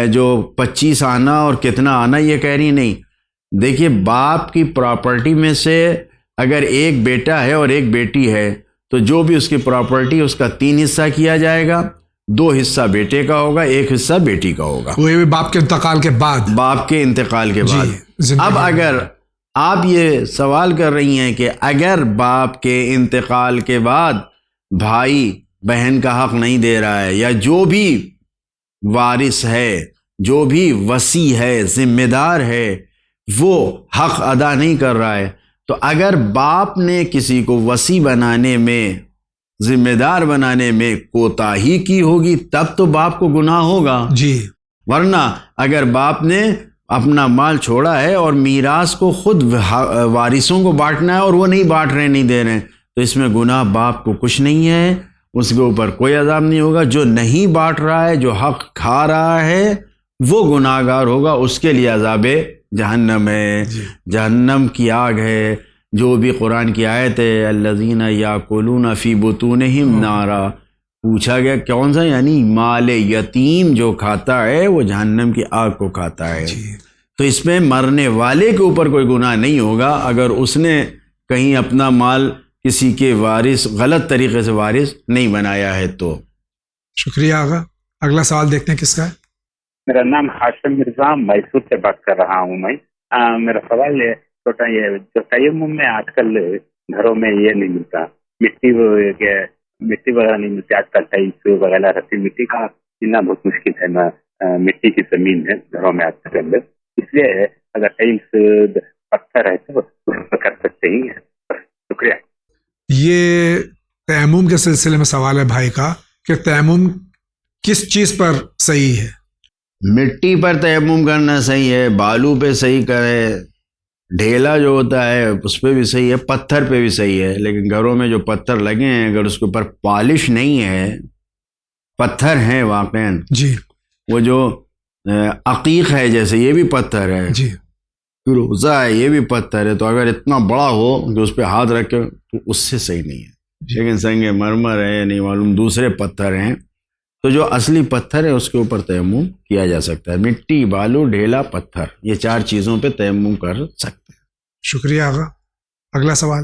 جو 25 آنا اور کتنا آنا، یہ کہہ رہی نہیں. دیکھیے، باپ کی پراپرٹی میں سے اگر ایک بیٹا ہے اور ایک بیٹی ہے تو جو بھی اس کی پراپرٹی اس کا 3 حصہ کیا جائے گا. 2 حصہ بیٹے کا ہوگا، 1 حصہ بیٹی کا ہوگا، وہ بھی باپ کے انتقال کے بعد، باپ کے انتقال کے بعد۔ زندگی اب اگر آپ یہ سوال کر رہی ہیں کہ اگر باپ کے انتقال کے بعد بھائی بہن کا حق نہیں دے رہا ہے، یا جو بھی وارث ہے، جو بھی وصی ہے، ذمہ دار ہے، وہ حق ادا نہیں کر رہا ہے، تو اگر باپ نے کسی کو وصی بنانے میں، ذمہ دار بنانے میں کوتاہی کی ہوگی، تب تو باپ کو گناہ ہوگا جی، ورنہ اگر باپ نے اپنا مال چھوڑا ہے اور میراث کو خود وارثوں کو بانٹنا ہے اور وہ نہیں بانٹ رہے، نہیں دے رہے، تو اس میں گناہ باپ کو کچھ نہیں ہے، اس کے اوپر کوئی عذاب نہیں ہوگا۔ جو نہیں بانٹ رہا ہے، جو حق کھا رہا ہے، وہ گناہ گار ہوگا، اس کے لیے عذاب جہنم ہے، جہنم کی آگ ہے۔ جو بھی قرآن کی آیت ہے الذین یاکلون فی بطونہم نارا، پوچھا گیا کون سا، یعنی مال یتیم جو کھاتا ہے وہ جہنم کی آگ کو کھاتا ہے۔ تو اس میں مرنے والے کے اوپر کوئی گناہ نہیں ہوگا اگر اس نے کہیں اپنا مال کسی کے وارث غلط طریقے سے وارث نہیں بنایا ہے تو۔ شکریہ آغا۔ اگلا سوال دیکھتے ہیں کس کا ہے۔ میرا نام ہاشم مرزا، میسور سے بات کر رہا ہوں میں۔ میرا سوال ہے چھوٹا، یہ جو تیمم میں آج کل گھروں میں یہ نہیں ملتا، مٹی وغیرہ نہیں ملتی آج کل، ٹائلس وغیرہ رہتی، مٹی کا ملنا بہت مشکل ہے، مٹی کی زمین ہے گھروں میں آج کل، اس لیے اگر ٹائلس پتھر ہے تو کر سکتے ہی ہیں۔ شکریہ۔ یہ تیمم کے سلسلے میں سوال ہے بھائی کا کہ تیمم کس چیز پر صحیح ہے؟ مٹی پر تیمم کرنا صحیح ہے، بالو پہ صحیح کرے، ڈھیلا جو ہوتا ہے اس پہ بھی صحیح ہے، پتھر پہ بھی صحیح ہے، لیکن گھروں میں جو پتھر لگے ہیں اگر اس کے اوپر پالش نہیں ہے، پتھر ہیں واقعاً جی، وہ جو عقیق ہے جیسے یہ بھی پتھر ہے، جی، روزہ ہے یہ بھی پتھر ہے، تو اگر اتنا بڑا ہو کہ اس پہ ہاتھ رکھے تو اس سے صحیح نہیں ہے، لیکن سنگ مرمر ہے، نہیں معلوم دوسرے پتھر ہیں، تو جو اصلی پتھر ہے اس کے اوپر تیمم کیا جا سکتا ہے۔ مٹی، بالو، ڈھیلا، پتھر، یہ 4 چیزوں پہ تیمم کر سکتے ہیں۔ شکریہ آغا۔ اگلا سوال۔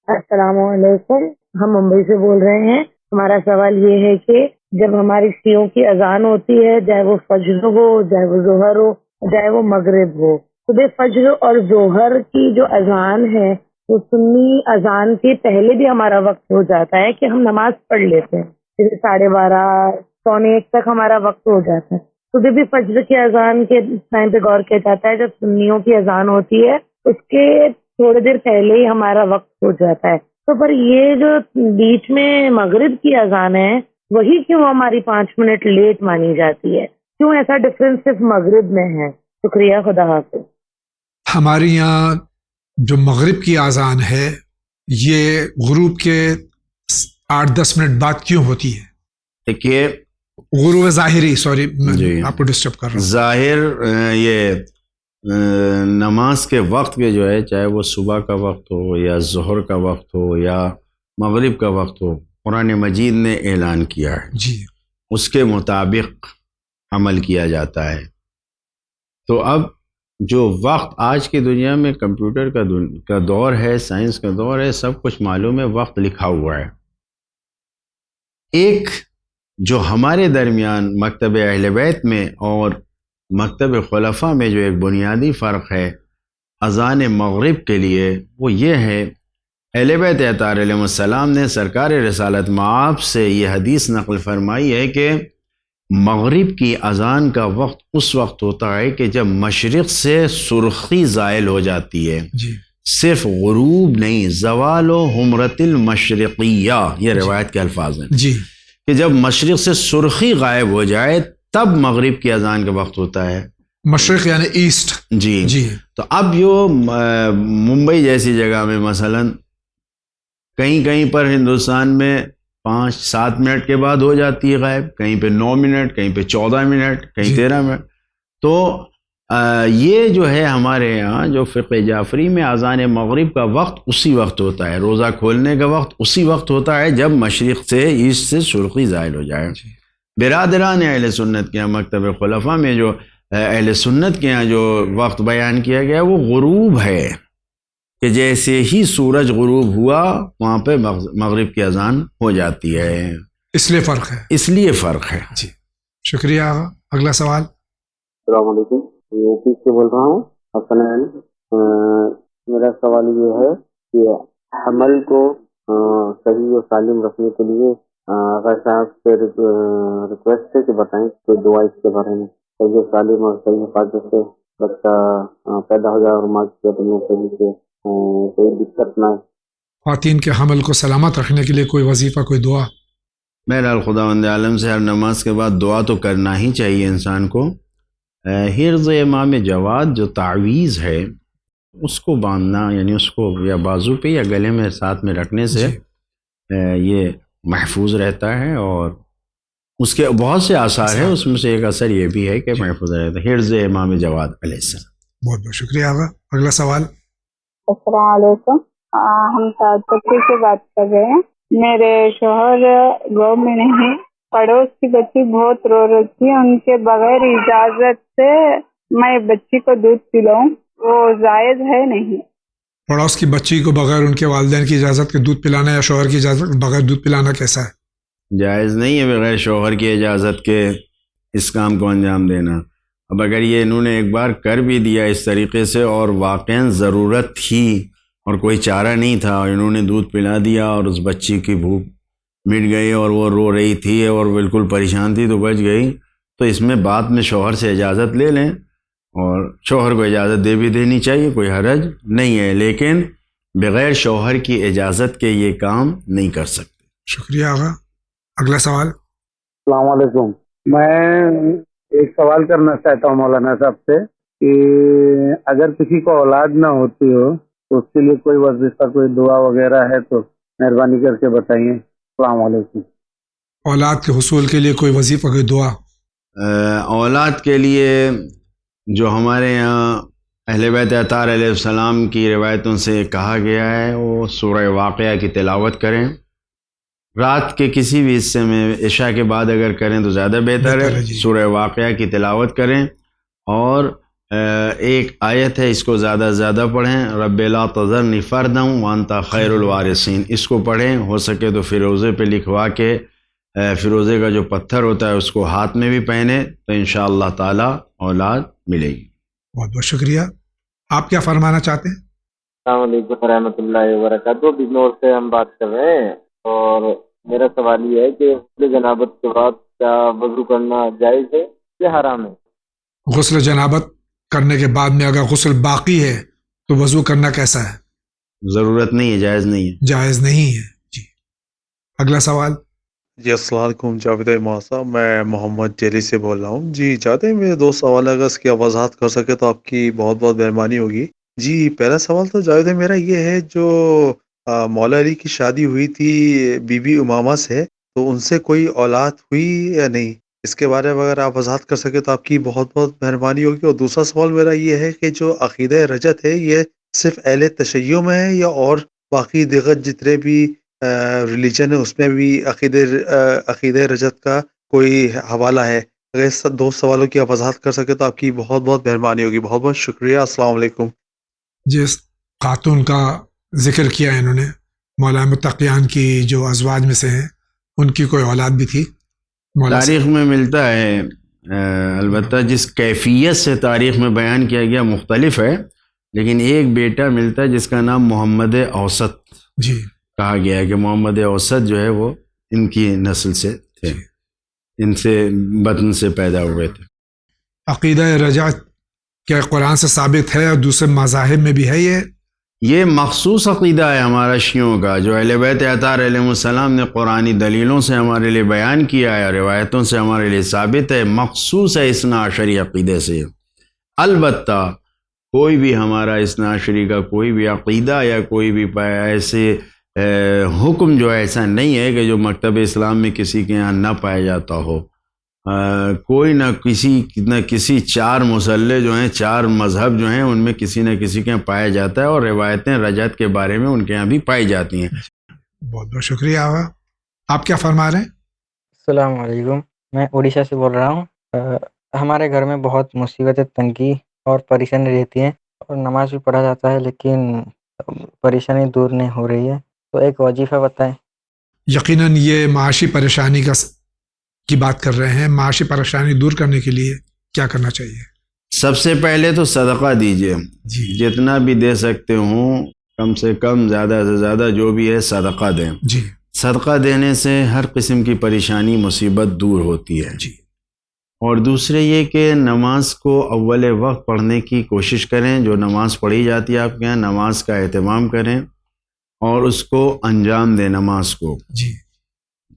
السلام علیکم، ہم ممبئی سے بول رہے ہیں۔ ہمارا سوال یہ ہے کہ جب ہماری شیعوں کی اذان ہوتی ہے، چاہے وہ فجر ہو، چاہے وہ ظہر ہو، چاہے وہ مغرب ہو، صبح فجر اور ظہر کی جو اذان ہے وہ سنی اذان کے پہلے بھی ہمارا وقت ہو جاتا ہے کہ ہم نماز پڑھ لیتے ہیں، جیسے 12:30 پونے 1 تک ہمارا وقت ہو جاتا ہے۔ صبح بھی فجر کی اذان کے ٹائم پہ غور کیا جاتا ہے، جب سنیوں کی اذان ہوتی ہے اس کے تھوڑی دیر پہلے ہی ہمارا وقت ہو جاتا ہے، تو پر یہ جو بیچ میں مغرب کی اذان ہے وہی کیوں ہماری 5 منٹ لیٹ مانی جاتی ہے؟ کیوں ایسا ڈفرینس صرف مغرب میں ہے؟ شکریہ، خدا حافظ۔ ہمارے یہاں جو مغرب کی اذان ہے یہ غروب کے 8-10 منٹ بعد کیوں ہوتی ہے؟ دیکھیے غروب ظاہری، سوری آپ کو ڈسٹرب کر رہا ہوں، ظاہر یہ نماز کے وقت کے جو ہے، چاہے وہ صبح کا وقت ہو یا ظہر کا وقت ہو یا مغرب کا وقت ہو، قرآن مجید نے اعلان کیا ہے، جی، اس کے مطابق عمل کیا جاتا ہے۔ تو اب جو وقت آج کی دنیا میں کمپیوٹر کا دور ہے، سائنس کا دور ہے، سب کچھ معلوم ہے، وقت لکھا ہوا ہے۔ ایک جو ہمارے درمیان مکتب اہل بیت میں اور مکتب خلفاء میں جو ایک بنیادی فرق ہے اذان مغرب کے لیے، وہ یہ ہے، اہل بیت اطہار علیہ السلام نے سرکار رسالت مآب سے یہ حدیث نقل فرمائی ہے کہ مغرب کی اذان کا وقت اس وقت ہوتا ہے کہ جب مشرق سے سرخی زائل ہو جاتی ہے، جی، صرف غروب نہیں، زوال و حمرت المشرقیہ، یہ روایت کے الفاظ ہیں، جی، کہ جب مشرق سے سرخی غائب ہو جائے تب مغرب کی اذان کا وقت ہوتا ہے۔ مشرق یعنی ایسٹ، جی جی، تو اب جو ممبئی جیسی جگہ میں مثلا کہیں پر ہندوستان میں 5-7 منٹ کے بعد ہو جاتی ہے غائب، کہیں پہ 9 منٹ، کہیں پہ 14 منٹ، کہیں 13 منٹ، تو یہ جو ہے ہمارے یہاں جو فقہ جعفری میں اذان مغرب کا وقت اسی وقت ہوتا ہے، روزہ کھولنے کا وقت اسی وقت ہوتا ہے جب مشرق سے ایسٹ سے سرخی ظاہر ہو جائے۔ برادران اہل سنت کے یہاں مکتب خلفاء میں جو اہل سنت کے یہاں جو وقت بیان کیا گیا وہ غروب ہے، کہ جیسے ہی سورج غروب ہوا وہاں پہ مغرب کی اذان ہو جاتی ہے۔ اس لیے فرق ہے. اس لیے فرق ہے. جی شکریہ آغا. اگلا سوال. السلام علیکم، میں پی سے بول رہا ہوں حسنین. میرا سوال یہ ہے کہ حمل کو صحیح و سالم رکھنے کے لیے آغا صاحب سے ریکویسٹ ہے کہ بتائیں کوئی دعا اس کے بارے میں، صحیح و سالم اور صحیح حفاظت سے بچہ پیدا ہو جائے اور ماں کی پیٹ میں صحیح سے کوئی دقت نہ ہے. خواتین کے حمل کو سلامت رکھنے کے لیے کوئی وظیفہ، کوئی دعا؟ بہرحال خداوند عالم سے ہر نماز کے بعد دعا تو کرنا ہی چاہیے انسان کو. حرز امام جواد جو تعویذ ہے اس کو باندھنا، یعنی اس کو یا بازو پہ یا گلے میں ساتھ میں رکھنے سے یہ محفوظ رہتا ہے، اور اس کے بہت سے آثار ہیں، اس میں سے ایک اثر یہ بھی ہے کہ محفوظ رہتا ہے. حرز امام جواد علیہ السلام. بہت بہت شکریہ آغا. اگلا سوال. السلام علیکم، ہم تاجپور سے بات کر رہے ہیں. میرے شوہر گاؤں میں نہیں، پڑوس کی بچی بہت رو رہی تھی، ان کے بغیر اجازت سے میں بچی کو دودھ پلاؤں وہ جائز ہے نہیں. پڑوس کی بچی کو بغیر ان کے والدین کی اجازت کے دودھ پلانا یا شوہر کی اجازت بغیر دودھ پلانا کیسا ہے؟ جائز نہیں ہے بغیر شوہر کی اجازت کے اس کام کو انجام دینا. اب اگر یہ انہوں نے ایک بار کر بھی دیا اس طریقے سے اور واقعاً ضرورت تھی اور کوئی چارہ نہیں تھا اور انہوں نے دودھ پلا دیا اور اس بچی کی بھوک مٹ گئی اور وہ رو رہی تھی اور بالکل پریشان تھی تو بچ گئی، تو اس میں بعد میں شوہر سے اجازت لے لیں، اور شوہر کو اجازت دے بھی دینی چاہیے، کوئی حرج نہیں ہے، لیکن بغیر شوہر کی اجازت کے یہ کام نہیں کر سکتے. شکریہ آغا. اگلا سوال. السلام علیکم، میں ایک سوال کرنا چاہتا ہوں مولانا صاحب سے کہ اگر کسی کو اولاد نہ ہوتی ہو تو اس کے لیے کوئی وظیفہ، کوئی دعا وغیرہ ہے تو مہربانی کر کے بتائیے. السلام علیکم. اولاد کے حصول کے لیے کوئی وظیفہ، کوئی دعا؟ اولاد کے لیے جو ہمارے یہاں اہل بیت اطہار علیہ السلام کی روایتوں سے کہا گیا ہے وہ سورہ واقعہ کی تلاوت کریں. رات کے کسی بھی حصے میں عشاء کے بعد اگر کریں تو زیادہ بہتر ہے. سورہ واقعہ کی تلاوت کریں، اور ایک آیت ہے اس کو زیادہ سے زیادہ پڑھیں، رب لا تذرنی فردا وانت خیر الوارثین. اس کو پڑھیں، ہو سکے تو فیروزے پہ لکھوا کے فیروزے کا جو پتھر ہوتا ہے اس کو ہاتھ میں بھی پہنے تو انشاءاللہ تعالی اولاد ملے گی. بہت بہت شکریہ. آپ کیا فرمانا چاہتے ہیں؟ السلام علیکم ورحمۃ اللہ وبرکاتہ. بجنور سے ہم بات کر رہے ہیں، اور میرا سوال یہ ہے کہ غسل جنابت کے بعد کیا وضو کرنا جائز ہے یا حرام ہے؟ غسل جنابت کرنے کے بعد میں اگر غسل باقی ہے تو وضو کرنا کیسا ہے؟ ضرورت نہیں ہے، جائز نہیں ہے. جائز نہیں ہے. جی اگلا سوال. جی السلام علیکم جاوید احمد صاحب، میں محمد جیلی سے بول رہا ہوں. جی چاہتے ہیں میرے دو سوال اگر اس کی وضاحت کر سکے تو آپ کی بہت بہت مہربانی ہوگی. جی پہلا سوال تو جاوید میرا یہ ہے، جو مولا علی کی شادی ہوئی تھی بی بی امامہ سے، تو ان سے کوئی اولاد ہوئی یا نہیں؟ اس کے بارے میں اگر آپ وضاحت کر سکے تو آپ کی بہت بہت مہربانی ہوگی. اور دوسرا سوال میرا یہ ہے کہ جو عقیدہ رجعت ہے یہ صرف اہل تشیع میں ہے یا اور باقی دیگر جتنے بھی ریلیجن ہے اس میں بھی عقیدہ رجعت کا کوئی حوالہ ہے؟ اگر اس دو سوالوں کی آپ وضاحت کر سکے تو آپ کی بہت بہت مہربانی ہوگی. بہت بہت شکریہ. السلام علیکم. جس خاتون کا ذکر کیا ہے انہوں نے، مولا متقیان کی جو ازواج میں سے ہیں، ان کی کوئی اولاد بھی تھی؟ تاریخ میں ملتا ہے، البتہ جس کیفیت سے تاریخ میں بیان کیا گیا مختلف ہے، لیکن ایک بیٹا ملتا ہے جس کا نام محمد اوسط کہا گیا ہے کہ محمد اوسط جو ہے وہ ان کی نسل سے تھے، ان سے بطن سے پیدا ہوئے تھے. عقیدہ رجعت کیا قرآن سے ثابت ہے اور دوسرے مذاہب میں بھی ہے؟ یہ مخصوص عقیدہ ہے ہمارا شیعوں کا، جو اہل بیت اطہار علیہ السلام نے قرآنی دلیلوں سے ہمارے لیے بیان کیا ہے، روایتوں سے ہمارے لیے ثابت ہے، مخصوص ہے اثنا عشری عقیدے سے. البتہ کوئی بھی ہمارا اثنا عشری کا کوئی بھی عقیدہ یا کوئی بھی ایسے حکم جو ایسا نہیں ہے کہ جو مکتب اسلام میں کسی کے یہاں نہ پایا جاتا ہو. کوئی نہ کسی چار مسلح جو ہیں، چار مذہب جو ہیں، ان میں کسی نہ کسی کے یہاں پایا جاتا ہے، اور روایتیں رجعت کے بارے میں ان کے یہاں بھی پائی جاتی ہیں. بہت بہت شکریہ. آپ کیا فرما رہے ہیں؟ السلام علیکم، میں اڑیسہ سے بول رہا ہوں. ہمارے گھر میں بہت مصیبتیں، تنگی اور پریشانی رہتی ہیں، اور نماز بھی پڑھا جاتا ہے لیکن پریشانی دور نہیں ہو رہی ہے، تو ایک وظیفہ بتائیں. یقیناً یہ معاشی پریشانی کی بات کر رہے ہیں. معاشی پریشانی دور کرنے کے لیے کیا کرنا چاہیے؟ سب سے پہلے تو صدقہ دیجئے. جتنا بھی دے سکتے ہوں کم سے کم زیادہ سے زیادہ جو بھی ہے صدقہ دیں. جی. صدقہ دینے سے ہر قسم کی پریشانی مصیبت دور ہوتی ہے. جی. اور دوسرے یہ کہ نماز کو اول وقت پڑھنے کی کوشش کریں. جو نماز پڑھی جاتی ہے آپ کے یہاں نماز کا اہتمام کریں اور اس کو انجام دیں نماز کو. جی.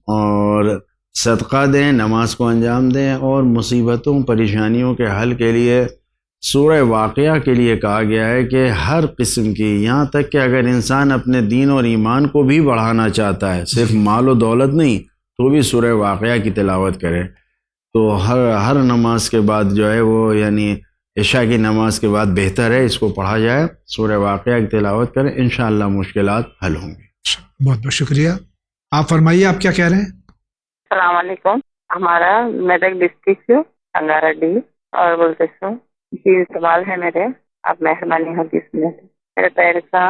اور صدقہ دیں، نماز کو انجام دیں. اور مصیبتوں پریشانیوں کے حل کے لیے سورہ واقعہ کے لیے کہا گیا ہے کہ ہر قسم کی، یہاں تک کہ اگر انسان اپنے دین اور ایمان کو بھی بڑھانا چاہتا ہے، صرف مال و دولت نہیں، تو بھی سورہ واقعہ کی تلاوت کرے. تو ہر نماز کے بعد جو ہے وہ یعنی عشاء کی نماز کے بعد بہتر ہے اس کو پڑھا جائے. سورہ واقعہ کی تلاوت کریں، انشاءاللہ مشکلات حل ہوں گی. بہت بہت شکریہ. آپ فرمائیے، آپ کیا کہہ رہے ہیں؟ السلام علیکم. ہمارا میدک ڈسٹرکٹ انگارا ڈی اور بولتے سو جی سوال ہے میرے، آپ مہربانی ہوگی اس میں. میرے پیر کا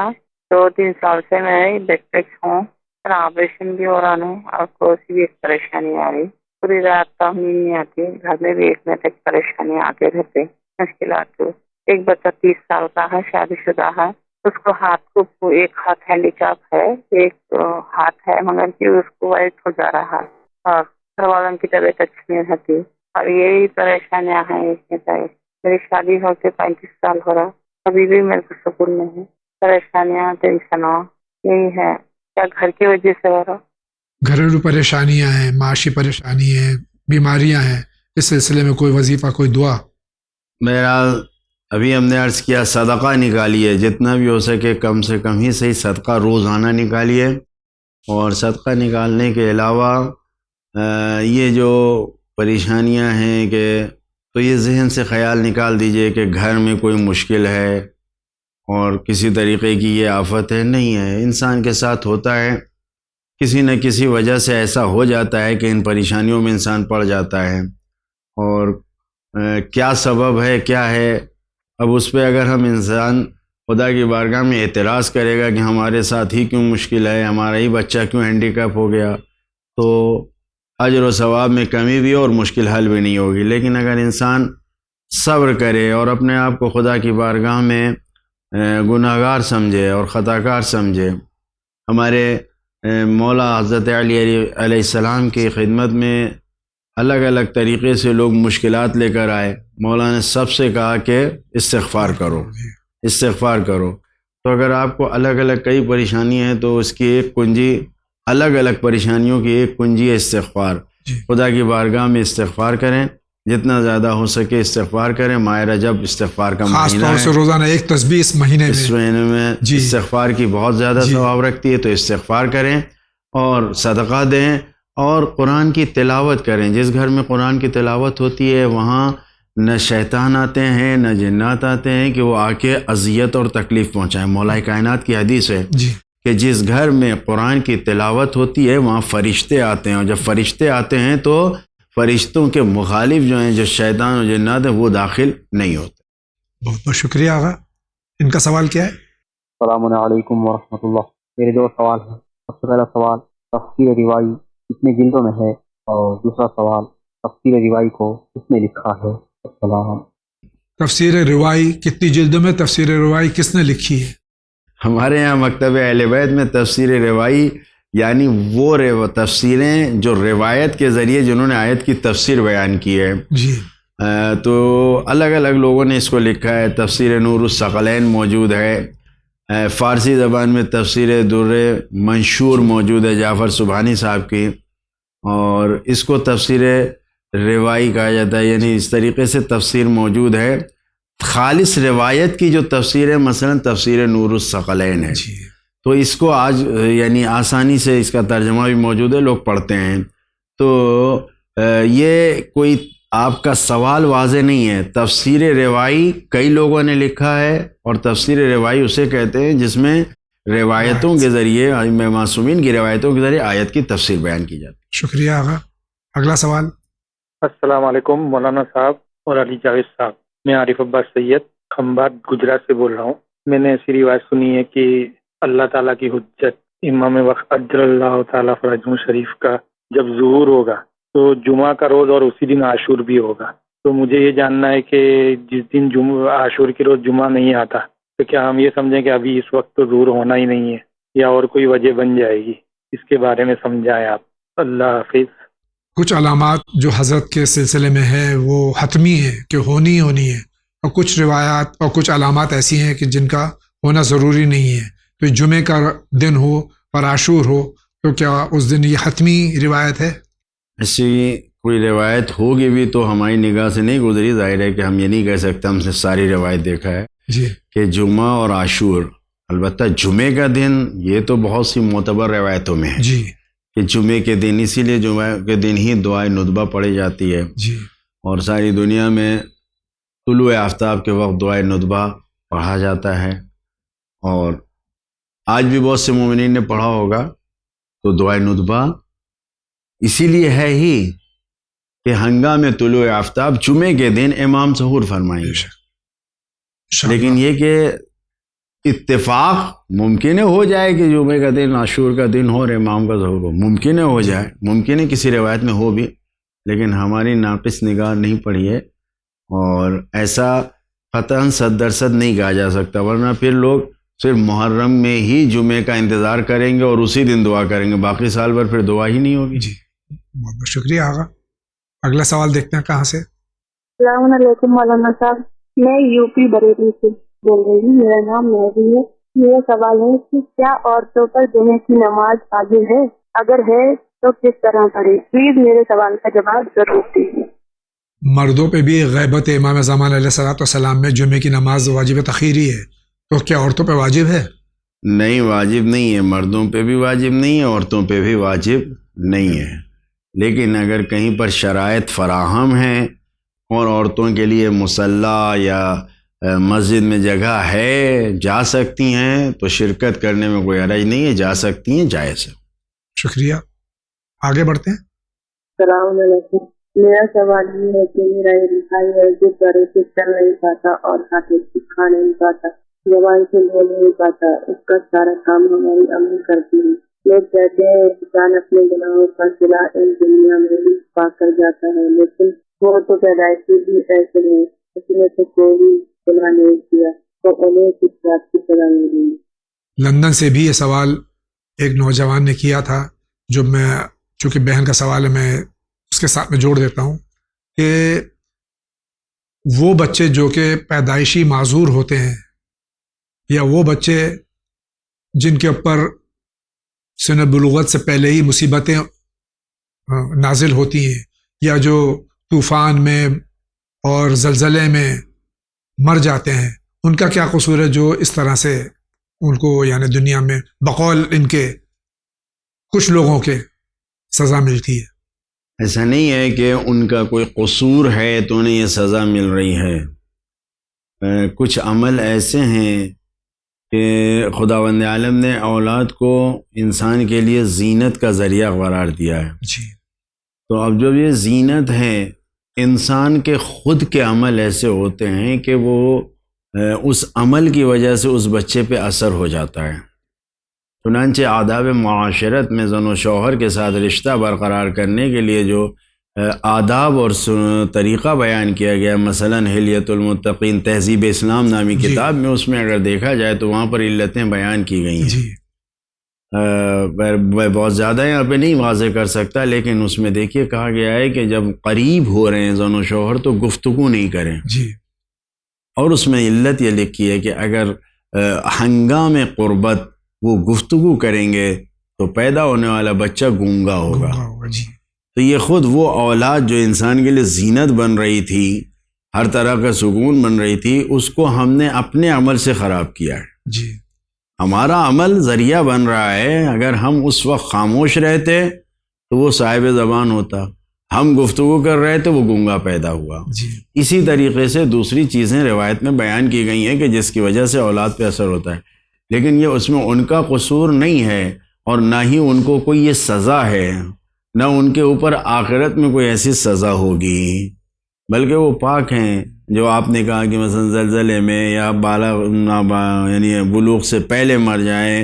2-3 سال سے میں بیک پیک ہوں، آپریشن بھی ہو رہا ہوں اور کوئی سی بھی ایک پریشانی آ رہی. پوری رات کا نیند نہیں آتی، گھر میں بھی ایک میں تک پریشانی آتے رہتے مشکلات. ایک بچہ 30 سال کا ہے، شادی شدہ ہے. اس کو ہاتھ کو ایک ہاتھ ہینڈی کیپ ہے، ایک ہاتھ ہے مگر کہ اس کو وائٹ ہو جا رہا ہے اور گھر والوں کی طبیعت اچھی نہیں رہتی اور یہی پریشانیاں ہیں. اس میں میری شادی ہو کے 35 سال ہو رہا، ابھی بھی میرے کو سکون نہیں ہے. پریشانیاں ٹینشنوں یہی ہے، کیا گھر کی وجہ سے ہو رہا. گھریلو پریشانیاں ہیں، معاشی پریشانی ہیں، بیماریاں ہیں، اس سلسلے میں کوئی وظیفہ، کوئی دعا؟ میرا ابھی ہم نے عرض کیا صدقہ نکالیے، جتنا بھی ہو سکے کم سے کم ہی صحیح صدقہ روزانہ نکالیے. اور صدقہ نکالنے کے علاوہ یہ جو پریشانیاں ہیں کہ تو یہ ذہن سے خیال نکال دیجئے کہ گھر میں کوئی مشکل ہے اور کسی طریقے کی یہ آفت ہے. نہیں ہے، انسان کے ساتھ ہوتا ہے، کسی نہ کسی وجہ سے ایسا ہو جاتا ہے کہ ان پریشانیوں میں انسان پڑ جاتا ہے. اور کیا سبب ہے، کیا ہے، اب اس پہ اگر ہم انسان خدا کی بارگاہ میں اعتراض کرے گا کہ ہمارے ساتھ ہی کیوں مشکل ہے، ہمارا ہی بچہ کیوں ہینڈی کیپ ہو گیا، تو اجر و ثواب میں کمی بھی اور مشکل حل بھی نہیں ہوگی. لیکن اگر انسان صبر کرے اور اپنے آپ کو خدا کی بارگاہ میں گناہگار سمجھے اور خطا کار سمجھے. ہمارے مولا حضرت علی علیہ السلام کی خدمت میں الگ الگ طریقے سے لوگ مشکلات لے کر آئے. مولا نے سب سے کہا کہ استغفار کرو، استغفار کرو. تو اگر آپ کو الگ الگ کئی پریشانی ہیں تو اس کی ایک کنجی، الگ الگ پریشانیوں کی ایک کنجی ہے استغفار. خدا کی بارگاہ میں استغفار کریں، جتنا زیادہ ہو سکے استغفار کریں. ماہ رجب استغفار کا خاص مہینہ طور سے ہے، روزانہ ایک تسبیح اس مہینے میں استغفار کی بہت زیادہ ثواب رکھتی ہے. تو استغفار کریں اور صدقہ دیں اور قرآن کی تلاوت کریں. جس گھر میں قرآن کی تلاوت ہوتی ہے وہاں نہ شیطان آتے ہیں نہ جنات آتے ہیں کہ وہ آ کے اذیت اور تکلیف پہنچائیں. مولا کائنات کی حدیث ہے کہ جس گھر میں قرآن کی تلاوت ہوتی ہے وہاں فرشتے آتے ہیں، اور جب فرشتے آتے ہیں تو فرشتوں کے مخالف جو ہیں، جو شیطان اور جنات ہیں، وہ داخل نہیں ہوتے. بہت بہت شکریہ آغا. ان کا سوال کیا ہے؟ السلام علیکم ورحمۃ اللہ. میرے 2 سوال ہیں. سب سے پہلا سوال تفسیر روائی کتنے جلدوں میں ہے، اور دوسرا سوال تفسیر روائی کو کس نے لکھا ہے. السلام. تفسیر روائی کتنی جلدوں میں، تفسیر روائی کس نے لکھی ہے؟ ہمارے یہاں مکتب اہل بیت میں تفسیر روائی یعنی وہ تفسیریں جو روایت کے ذریعے جنہوں نے آیت کی تفسیر بیان کی ہے. جی. تو الگ الگ لوگوں نے اس کو لکھا ہے. تفسیر نور الثقلین موجود ہے، فارسی زبان میں تفسیر در منشور موجود ہے جعفر سبحانی صاحب کی، اور اس کو تفسیر روائی کہا جاتا ہے. یعنی اس طریقے سے تفسیر موجود ہے. خالص روایت کی جو تفسیر ہے مثلا تفسیر نور الثقلین ہے، تو اس کو آج یعنی آسانی سے اس کا ترجمہ بھی موجود ہے، لوگ پڑھتے ہیں. تو یہ کوئی آپ کا سوال واضح نہیں ہے. تفسیر روائی کئی لوگوں نے لکھا ہے، اور تفسیر روائی اسے کہتے ہیں جس میں روایتوں کے ذریعے، ائمہ معصومین کی روایتوں کے ذریعے آیت کی تفسیر بیان کی جاتی ہے. شکریہ آغا. اگلا سوال. السلام علیکم مولانا صاحب اور علی جاوید صاحب. میں عارف عباس سید کھمبات گجرات سے بول رہا ہوں. میں نے ایسی روایت سنی ہے کہ اللہ تعالیٰ کی حجت امام وقت اجر اللہ تعالیٰ فرجہ شریف کا جب ظہور ہوگا تو جمعہ کا روز اور اسی دن عاشور بھی ہوگا، تو مجھے یہ جاننا ہے کہ جس دن عاشور کے روز جمعہ نہیں آتا تو کیا ہم یہ سمجھیں کہ ابھی اس وقت تو ظہور ہونا ہی نہیں ہے یا اور کوئی وجہ بن جائے گی؟ اس کے بارے میں سمجھائیں آپ. اللہ حافظ. کچھ علامات جو حضرت کے سلسلے میں ہے وہ حتمی ہیں کہ ہونی ہے، اور کچھ روایات اور کچھ علامات ایسی ہیں کہ جن کا ہونا ضروری نہیں ہے. تو جمعے کا دن ہو اور عاشور ہو تو کیا اس دن یہ حتمی روایت ہے؟ ایسی کوئی روایت ہوگی بھی تو ہماری نگاہ سے نہیں گزری. ظاہر ہے کہ ہم یہ نہیں کہہ سکتے ہم نے ساری روایت دیکھا ہے جی کہ جمعہ اور عاشور، البتہ جمعے کا دن یہ تو بہت سی معتبر روایتوں میں ہے جی کہ جمعے کے دن، اسی لیے جمعہ کے دن ہی دعائے ندبہ پڑھی جاتی ہے جی اور ساری دنیا میں طلوع آفتاب کے وقت دعائے ندبہ پڑھا جاتا ہے. اور آج بھی بہت سے مومنین نے پڑھا ہوگا. تو دعائے ندبہ اسی لیے ہے ہی کہ ہنگامِ طلوع آفتاب جمعے کے دن امام سحور فرمائیں گے. لیکن یہ کہ اتفاق ممکن ہو جائے کہ جمعے کا دن عاشور کا دن ہو اور امام کا ظہور ہو، ممکن ہو جائے، ممکن ہے کسی روایت میں ہو بھی، لیکن ہماری ناقص نگاہ نہیں پڑھی ہے اور ایسا قطعاً 100% نہیں کہا جا سکتا. ورنہ پھر لوگ صرف محرم میں ہی جمعے کا انتظار کریں گے اور اسی دن دعا کریں گے، باقی سال بھر پھر دعا ہی نہیں ہوگی. جی بہت بہت شکریہ آغا. اگلا سوال دیکھتے ہیں کہاں سے. السلام علیکم مولانا صاحب، میں یو پی بریلی سے بول رہی ہوں. میرا نام مہدی ہے. میرا سوال ہے کہ کیا عورتوں پر جمعے کی نماز واجب ہے؟ اگر ہے تو کس طرح پڑھے؟ پلیز میرے سوال کا جواب ضرور دیجیے. مردوں پہ بھی غیبت امام زمان علیہ السلام میں جمعے کی نماز واجب تخیری ہے، تو کیا عورتوں پہ واجب ہے؟ نہیں، واجب نہیں ہے. مردوں پہ بھی واجب نہیں ہے، عورتوں پہ بھی واجب نہیں ہے. لیکن اگر کہیں پر شرائط فراہم ہیں اور عورتوں کے لیے مصلی یا مسجد میں جگہ ہے، جا سکتی ہیں، تو شرکت کرنے میں کوئی حرج نہیں ہے، جا سکتی ہیں، جائز ہے. شکریہ. آگے بڑھتے ہیں. السلام علیکم. میرا سوال یہ ہے کہ میرا ایک بھائی ہے جو گھر سے چل نہیں پاتا اور کھانے نہیں پاتا، زبان سے بول نہیں پاتا. اس کا سارا کام ہماری امی کرتی ہے. لوگ کہتے ہیں انسان اپنے گناہوں کا صلہ اس دنیا میں بھی پا کر جاتا ہے، لیکن وہ تو پیدائشی بھی ایسے ہیں، اس نے تو کوئی گناہ نہیں کیا، تو انہیں کس بات کی سزا ملے گی؟ لندن سے بھی یہ سوال ایک نوجوان نے کیا تھا، جو میں چونکہ بہن کا سوال ہے میں اس کے ساتھ میں جوڑ دیتا ہوں کہ وہ بچے جو کہ پیدائشی معذور ہوتے ہیں یا وہ بچے جن کے اوپر سن بلوغت سے پہلے ہی مصیبتیں نازل ہوتی ہیں یا جو طوفان میں اور زلزلے میں مر جاتے ہیں، ان کا کیا قصور ہے جو اس طرح سے ان کو یعنی دنیا میں بقول ان کے کچھ لوگوں کے سزا ملتی ہے؟ ایسا نہیں ہے کہ ان کا کوئی قصور ہے تو انہیں یہ سزا مل رہی ہے. کچھ عمل ایسے ہیں کہ خداوند عالم نے اولاد کو انسان کے لیے زینت کا ذریعہ قرار دیا ہے. جی. تو اب جب یہ زینت ہے، انسان کے خود کے عمل ایسے ہوتے ہیں کہ وہ اس عمل کی وجہ سے اس بچے پہ اثر ہو جاتا ہے. چنانچہ آداب معاشرت میں زن و شوہر کے ساتھ رشتہ برقرار کرنے کے لیے جو آداب اور طریقہ بیان کیا گیا، مثلا حلیت المتقین تہذیب اسلام نامی کتاب میں، اس میں اگر دیکھا جائے تو وہاں پر علتیں بیان کی گئی ہیں. میں بہت زیادہ یہاں پہ نہیں واضح کر سکتا، لیکن اس میں دیکھیے کہا گیا ہے کہ جب قریب ہو رہے ہیں زن و شوہر تو گفتگو نہیں کریں. جی. اور اس میں علت یہ لکھی ہے کہ اگر ہنگام قربت وہ گفتگو کریں گے تو پیدا ہونے والا بچہ گونگا ہوگا. جی. تو یہ خود وہ اولاد جو انسان کے لیے زینت بن رہی تھی، ہر طرح کا سکون بن رہی تھی، اس کو ہم نے اپنے عمل سے خراب کیا ہے. جی. ہمارا عمل ذریعہ بن رہا ہے. اگر ہم اس وقت خاموش رہتے تو وہ صاحب زبان ہوتا، ہم گفتگو کر رہے تھے، وہ گونگا پیدا ہوا. جی. اسی طریقے سے دوسری چیزیں روایت میں بیان کی گئی ہیں کہ جس کی وجہ سے اولاد پہ اثر ہوتا ہے، لیکن یہ اس میں ان کا قصور نہیں ہے اور نہ ہی ان کو کوئی یہ سزا ہے، نہ ان کے اوپر آخرت میں کوئی ایسی سزا ہوگی، بلکہ وہ پاک ہیں. جو آپ نے کہا کہ مثلا زلزلے میں یا یعنی بلوغ سے پہلے مر جائیں